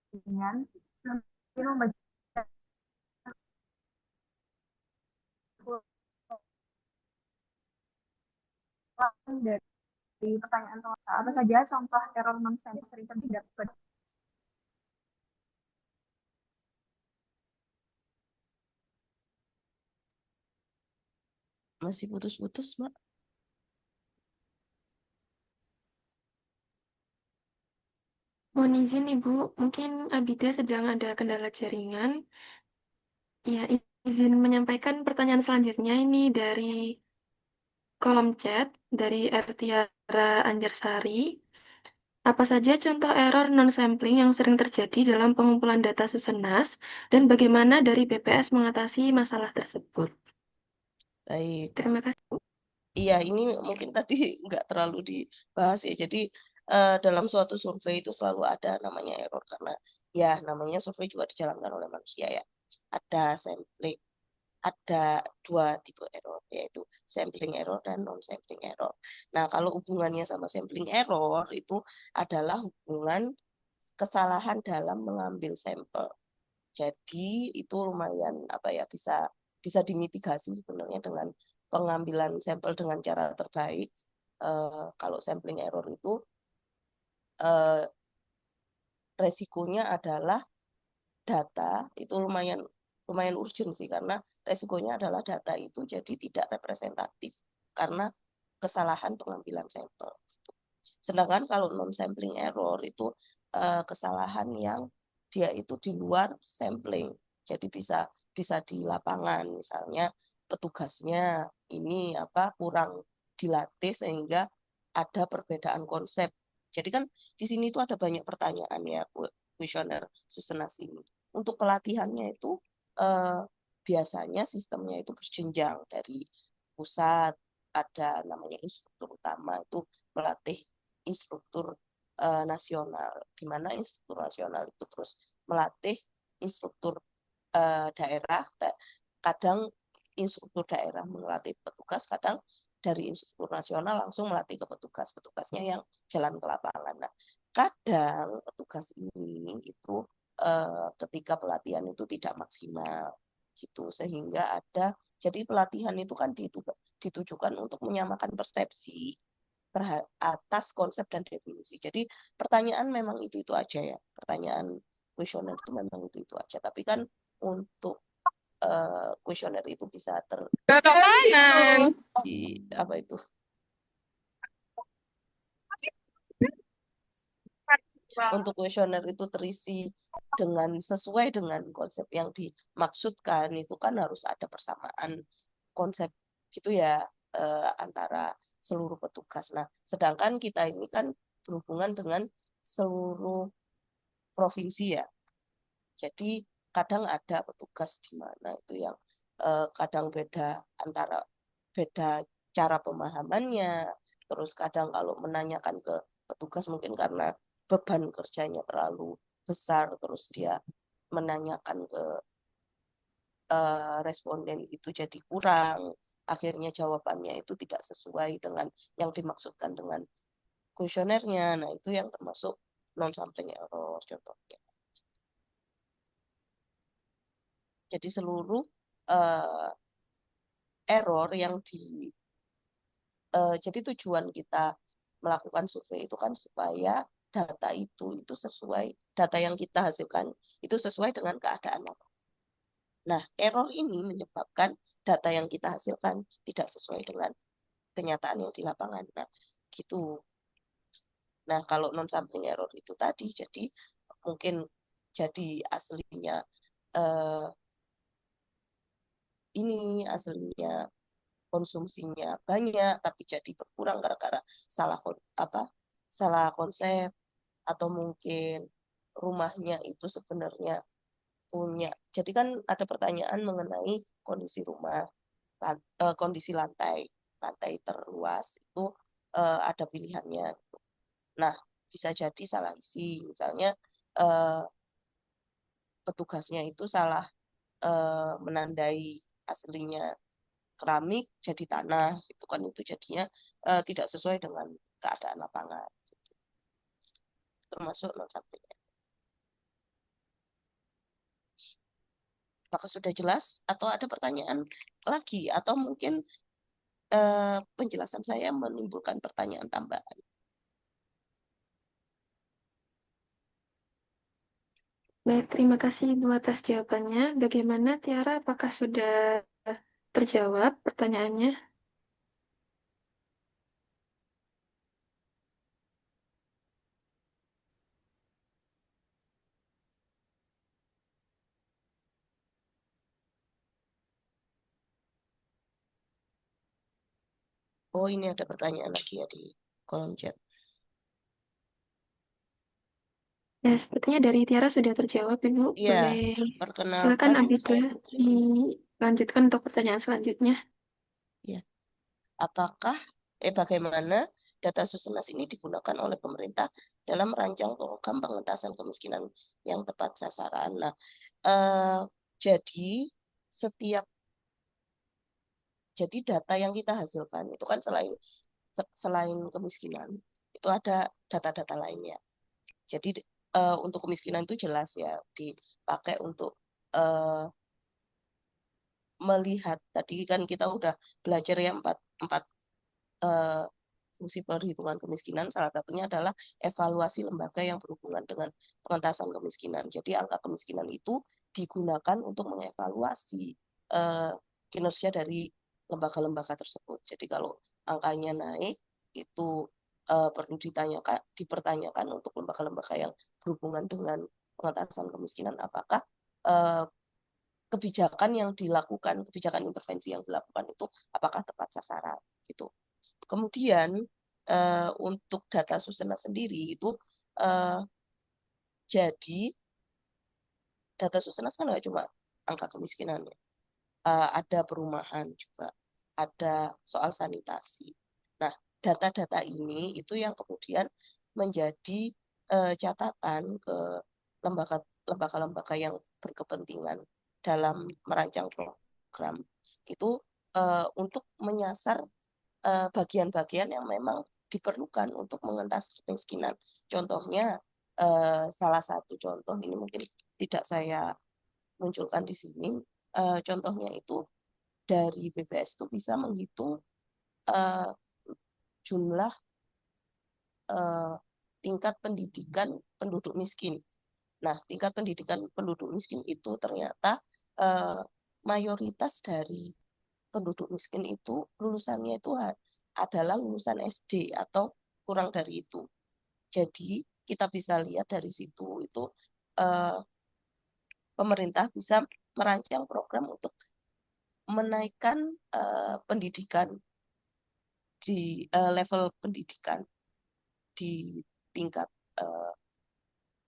jaringan. Mungkin membaca ulang dari pertanyaan total. Apa saja contoh error non-sense sering terjadi pada Masih putus-putus, Mbak. Mohon izin Ibu, mungkin Abida sedang ada kendala jaringan. Ya, izin menyampaikan pertanyaan selanjutnya ini dari kolom chat dari Ertiara Anjarsari. Apa saja contoh error non-sampling yang sering terjadi dalam pengumpulan data Susenas dan bagaimana dari BPS mengatasi masalah tersebut? Baik. Terima kasih. Iya, ini mungkin tadi nggak terlalu dibahas ya. Jadi dalam suatu survei itu selalu ada namanya error karena ya namanya survei juga dijalankan oleh manusia ya. Ada sampling, ada dua tipe error yaitu sampling error dan non-sampling error. Nah, kalau hubungannya sama sampling error itu adalah hubungan kesalahan dalam mengambil sampel. Jadi itu lumayan apa ya bisa bisa dimitigasi sebenarnya dengan pengambilan sampel dengan cara terbaik. Kalau sampling error itu eh, resikonya adalah data itu lumayan lumayan urgent sih karena resikonya adalah data itu jadi tidak representatif karena kesalahan pengambilan sampel. Sedangkan kalau non sampling error itu kesalahan yang dia itu di luar sampling. Jadi bisa bisa di lapangan misalnya petugasnya ini apa kurang dilatih sehingga ada perbedaan konsep. Jadi kan di sini itu ada banyak pertanyaan ya kuesioner Susenas ini. Untuk pelatihannya itu eh, biasanya sistemnya itu berjenjang dari pusat ada namanya instruktur utama itu melatih instruktur nasional, di mana instruktur nasional itu terus melatih instruktur daerah, kadang instruktur daerah melatih petugas, kadang dari instruktur nasional langsung melatih ke petugas, petugasnya yang jalan ke lapangan. Nah, kadang petugas ini itu ketika pelatihan itu tidak maksimal gitu sehingga ada jadi pelatihan itu kan ditujukan untuk menyamakan persepsi atas konsep dan definisi. Jadi pertanyaan memang itu aja ya. Pertanyaan kuesioner itu memang itu aja. Tapi kan untuk kuesioner itu bisa apa itu untuk kuesioner itu terisi dengan sesuai dengan konsep yang dimaksudkan itu kan harus ada persamaan konsep gitu ya antara seluruh petugas. Nah, sedangkan kita ini kan berhubungan dengan seluruh provinsi ya. Jadi kadang ada petugas di mana itu yang kadang beda cara pemahamannya. Terus kadang kalau menanyakan ke petugas mungkin karena beban kerjanya terlalu besar, terus dia menanyakan ke responden itu jadi kurang. Akhirnya jawabannya itu tidak sesuai dengan yang dimaksudkan dengan kuesionernya. Nah, itu yang termasuk non-sampling error contohnya. Jadi seluruh error yang jadi tujuan kita melakukan survei itu kan supaya data sesuai data yang kita hasilkan itu sesuai dengan keadaan lapangan. Nah, error ini menyebabkan data yang kita hasilkan tidak sesuai dengan kenyataan yang di lapangan. Nah, gitu. Nah, kalau non sampling error itu tadi jadi mungkin jadi aslinya eh, ini aslinya konsumsinya banyak tapi jadi berkurang gara-gara salah konsep atau mungkin rumahnya itu sebenarnya punya. Jadi kan ada pertanyaan mengenai kondisi rumah, kondisi lantai terluas itu ada pilihannya. Nah, bisa jadi salah isi. Misalnya eh, petugasnya itu salah menandai aslinya keramik jadi tanah, itu kan itu jadinya tidak sesuai dengan keadaan lapangan, termasuk non subjeknya. Apakah sudah jelas atau ada pertanyaan lagi atau mungkin penjelasan saya menimbulkan pertanyaan tambahan? Baik, terima kasih Ibu atas jawabannya. Bagaimana Tiara, apakah sudah terjawab pertanyaannya? Oh, ini ada pertanyaan lagi ya di kolom chat. Ya, sepertinya dari Tiara sudah terjawab, Ibu. Iya, Boleh silakan perkenalkan Abida saya Putri. dilanjutkan untuk pertanyaan selanjutnya. Ya. Apakah bagaimana data Susenas ini digunakan oleh pemerintah dalam merancang program pengentasan kemiskinan yang tepat sasaran? Nah, jadi setiap data yang kita hasilkan itu kan selain kemiskinan itu ada data-data lainnya. Jadi untuk kemiskinan itu jelas ya dipakai untuk eh, melihat, tadi kan kita udah belajar ya empat eh, fungsi perhitungan kemiskinan, salah satunya adalah evaluasi lembaga yang berhubungan dengan pengentasan kemiskinan. Jadi angka kemiskinan itu digunakan untuk mengevaluasi eh, kinerja dari lembaga-lembaga tersebut. Jadi kalau angkanya naik itu perlu dipertanyakan untuk lembaga-lembaga yang berhubungan dengan pengentasan kemiskinan, apakah eh, kebijakan intervensi yang dilakukan itu apakah tepat sasaran gitu. Kemudian untuk data Susena sendiri itu eh, jadi data Susena kan nggak cuma angka kemiskinan ya. Ada perumahan juga, ada soal sanitasi. Nah, data-data ini itu yang kemudian menjadi catatan ke lembaga-lembaga yang berkepentingan dalam merancang program itu untuk menyasar bagian-bagian yang memang diperlukan untuk mengentas kemiskinan. Contohnya, salah satu contoh ini mungkin tidak saya munculkan di sini. Contohnya itu dari BPS itu bisa menghitung eh, jumlah eh, tingkat pendidikan penduduk miskin. Nah, tingkat pendidikan penduduk miskin itu ternyata eh, mayoritas dari penduduk miskin itu lulusannya itu adalah lulusan SD atau kurang dari itu. Jadi kita bisa lihat dari situ itu eh, pemerintah bisa merancang program untuk menaikkan pendidikan level pendidikan di tingkat eh,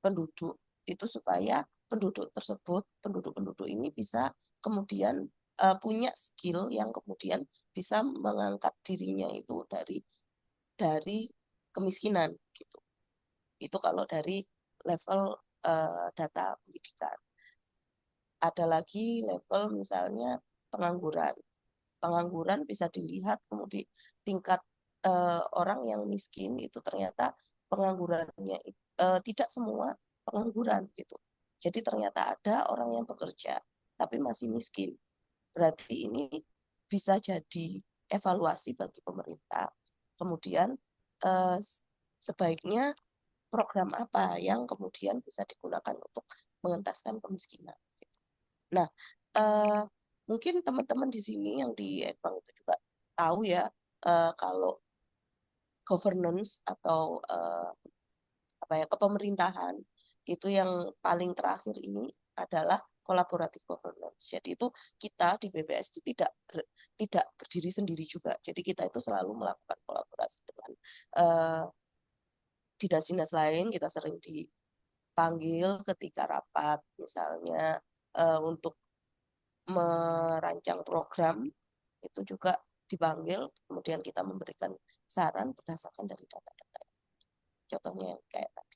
penduduk itu supaya penduduk-penduduk ini bisa kemudian punya skill yang kemudian bisa mengangkat dirinya itu dari kemiskinan gitu. Itu kalau dari level data pendidikan. Ada lagi level misalnya pengangguran. Pengangguran bisa dilihat kemudian tingkat orang yang miskin itu ternyata penganggurannya tidak semua pengangguran gitu. Jadi ternyata ada orang yang bekerja tapi masih miskin. Berarti ini bisa jadi evaluasi bagi pemerintah. Kemudian eh, sebaiknya program apa yang kemudian bisa digunakan untuk mengentaskan kemiskinan. Nah, eh, mungkin teman-teman di sini yang di Edbang itu juga tahu ya, kalau governance atau apa ya kepemerintahan itu yang paling terakhir ini adalah collaborative governance. Jadi itu kita di BPS itu tidak berdiri sendiri juga. Jadi kita itu selalu melakukan kolaborasi dengan eh, dinas-dinas lain. Kita sering dipanggil ketika rapat, misalnya untuk merancang program itu juga dipanggil, kemudian kita memberikan saran berdasarkan dari data-data. contohnya kayak tadi.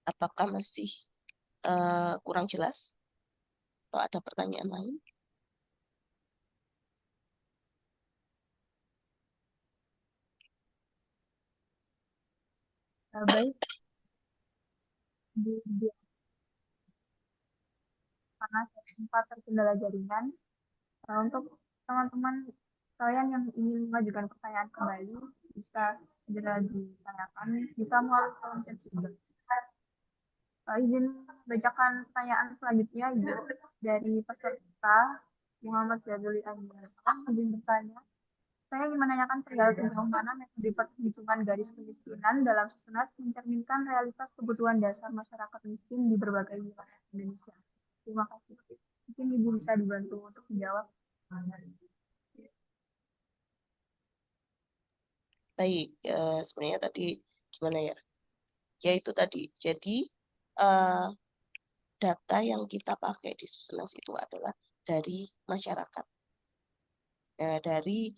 Apakah masih kurang jelas atau ada pertanyaan lain? Baik, di karena saya sempat terkendala jaringan, untuk teman-teman kalian yang ingin mengajukan pertanyaan kembali, bisa segera ditanyakan, bisa melalui kolom chat juga. Izin bacakan pertanyaan selanjutnya, Ibu, dari peserta Muhammad Jazuli Anwar. Izin bertanya, saya ingin menanyakan perihal sejauh mana metode perhitungan garis kemiskinan dalam Susunas mencerminkan realitas kebutuhan dasar masyarakat miskin di berbagai wilayah Indonesia. Terima kasih. Mungkin Ibu bisa dibantu untuk menjawab. Baik, sebenarnya tadi gimana ya? Ya itu tadi. Jadi eh, data yang kita pakai di Susenas itu adalah dari masyarakat, dari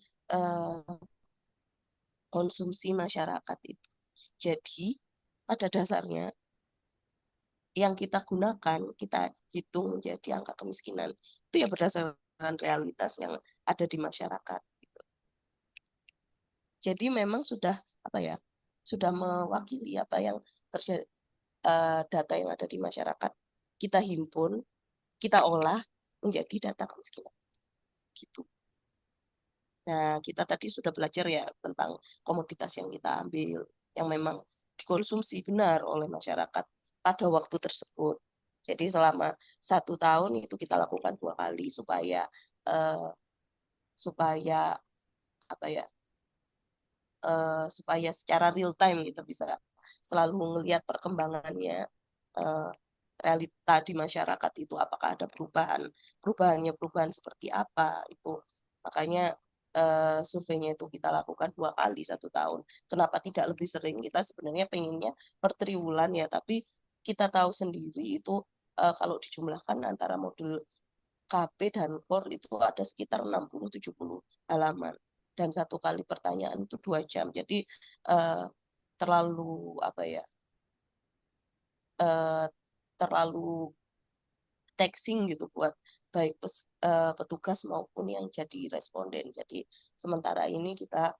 konsumsi masyarakat itu. Jadi pada dasarnya yang kita gunakan, kita hitung menjadi angka kemiskinan itu ya berdasarkan realitas yang ada di masyarakat. Jadi memang sudah apa ya, sudah mewakili apa yang terjadi, data yang ada di masyarakat kita himpun, kita olah menjadi data kemiskinan gitu. Nah, kita tadi sudah belajar ya tentang komoditas yang kita ambil, yang memang dikonsumsi benar oleh masyarakat pada waktu tersebut. Jadi selama 1 tahun itu kita lakukan 2 kali eh, supaya apa ya, supaya secara real time kita bisa selalu melihat perkembangannya, eh, realita di masyarakat itu apakah ada perubahan seperti apa itu. Makanya surveinya itu kita lakukan 2 kali 1 tahun. Kenapa tidak lebih sering? Kita sebenarnya pengennya per triwulan ya, tapi kita tahu sendiri itu kalau dijumlahkan antara modul KB dan KOR itu ada sekitar 60-70 halaman. Dan 1 kali pertanyaan itu 2 jam. Jadi eh, terlalu apa ya, eh, terlalu taxing gitu buat baik petugas maupun yang jadi responden. Jadi sementara ini kita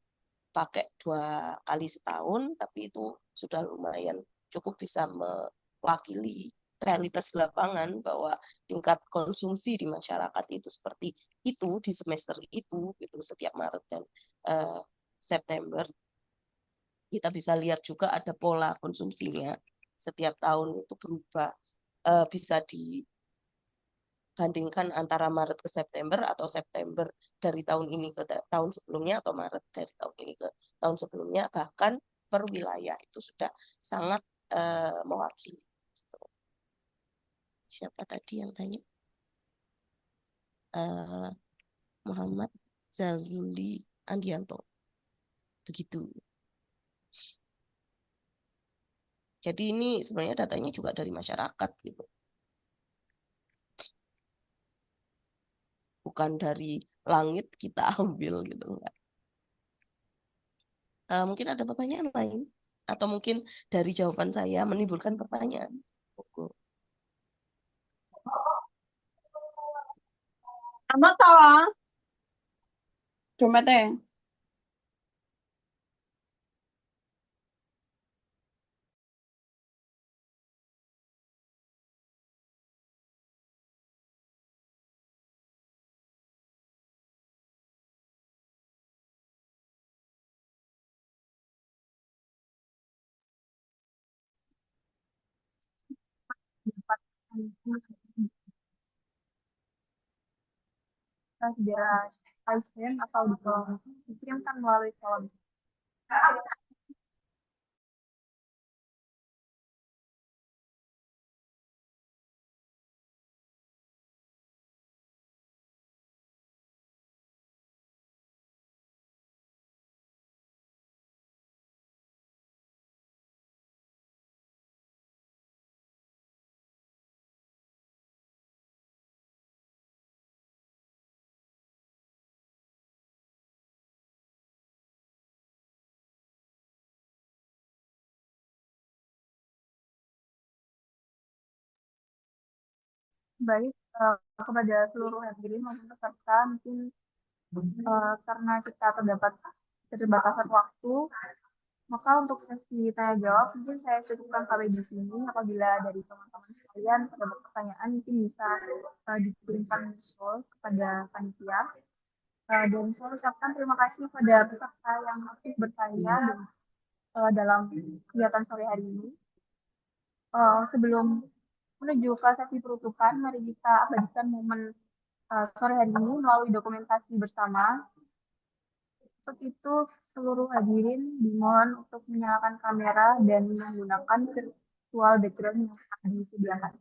pakai 2 kali setahun, tapi itu sudah lumayan cukup bisa mewakili realitas lapangan bahwa tingkat konsumsi di masyarakat itu seperti itu di semester itu gitu setiap Maret dan eh, September. Kita bisa lihat juga ada pola konsumsinya setiap tahun itu berubah. Bisa dibandingkan antara Maret ke September atau September dari tahun ini ke tahun sebelumnya atau Maret dari tahun ini ke tahun sebelumnya, bahkan per wilayah itu sudah sangat mewakili. Siapa tadi yang tanya? Eh, Muhammad Zaluli Andianto. Begitu. Jadi ini sebenarnya datanya juga dari masyarakat gitu. Bukan dari langit kita ambil gitu enggak. Mungkin ada pertanyaan lain atau mungkin dari jawaban saya menimbulkan pertanyaan. Oke. Amat tahu, dompetnya. Dapat kita segera pasien atau dikirimkan melalui kolom. Baik, kepada seluruh hadirin maupun peserta, mungkin karena kita terdapat keterbatasan waktu, maka untuk sesi tanya jawab mungkin saya cukupkan sampai di sini. Apabila dari teman-teman sekalian ada pertanyaan, mungkin bisa dikirimkan usul kepada panitia. Dan saya ucapkan terima kasih pada peserta yang aktif bertanya dalam kegiatan sore hari ini. Sebelum menuju ke sesi penutupan, mari kita abadikan momen sore hari ini melalui dokumentasi bersama. Untuk itu, seluruh hadirin dimohon untuk menyalakan kamera dan menggunakan virtual background yang telah disediakan.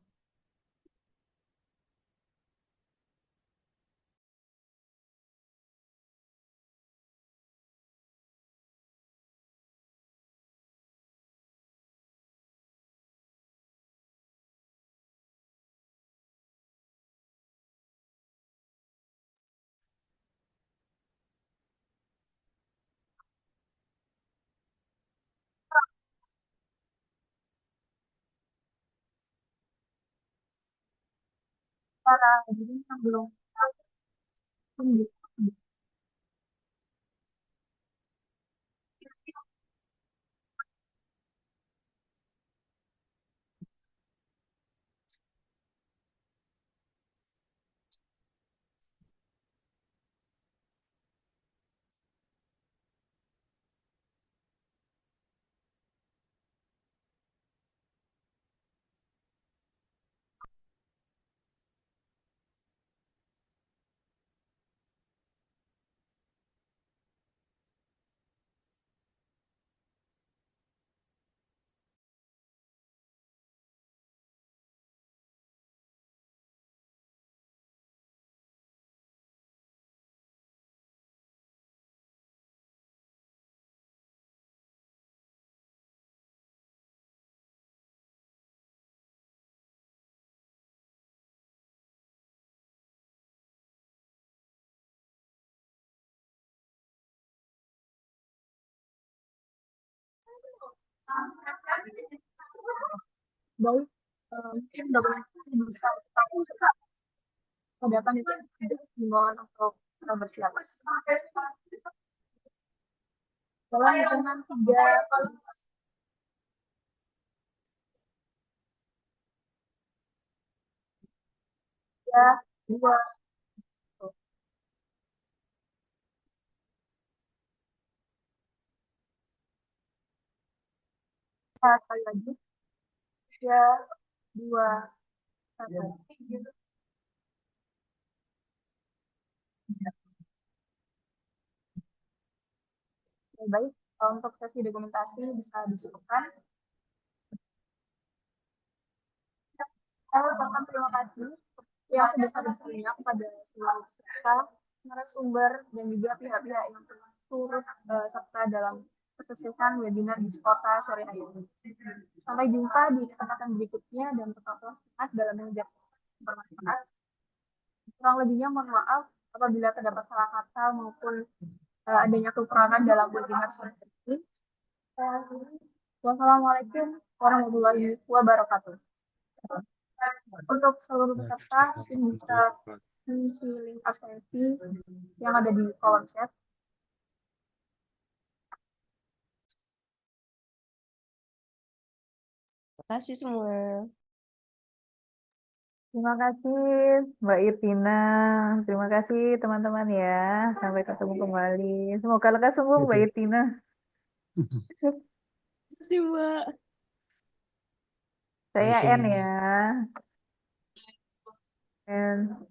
Para hadirin yang belum baik, mungkin dokumentasi bisa kita pada panitia dimohon untuk bersiap. Dalam hitungan 3, 2, sekali lagi, 3, 2, 1. Baik, untuk sesi dokumentasi bisa dicukupkan. Saya ucapkan terima kasih yang sebesar-besarnya kepada seluruh peserta, narasumber, dan juga pihak-pihak yang telah turut serta dalam kesuksesan webinar di Kota sore hari ini. Sampai jumpa di kesempatan berikutnya dan tetaplah semangat dalam mengejar bermanfaat. Kurang lebihnya mohon maaf apabila terdapat salah kata maupun adanya kekurangan dalam webinar sore hari ini. Wassalamualaikum warahmatullahi wabarakatuh. Untuk seluruh peserta mungkin bisa mengisi link absensi yang ada di kolom chat. Terima kasih semua. Terima kasih Mbak Irtina. Terima kasih teman-teman ya. Sampai ketemu kembali. Semoga lekas sembuh Mbak Irtina. Terima kasih, Mbak. Saya Langsung. N ya. N.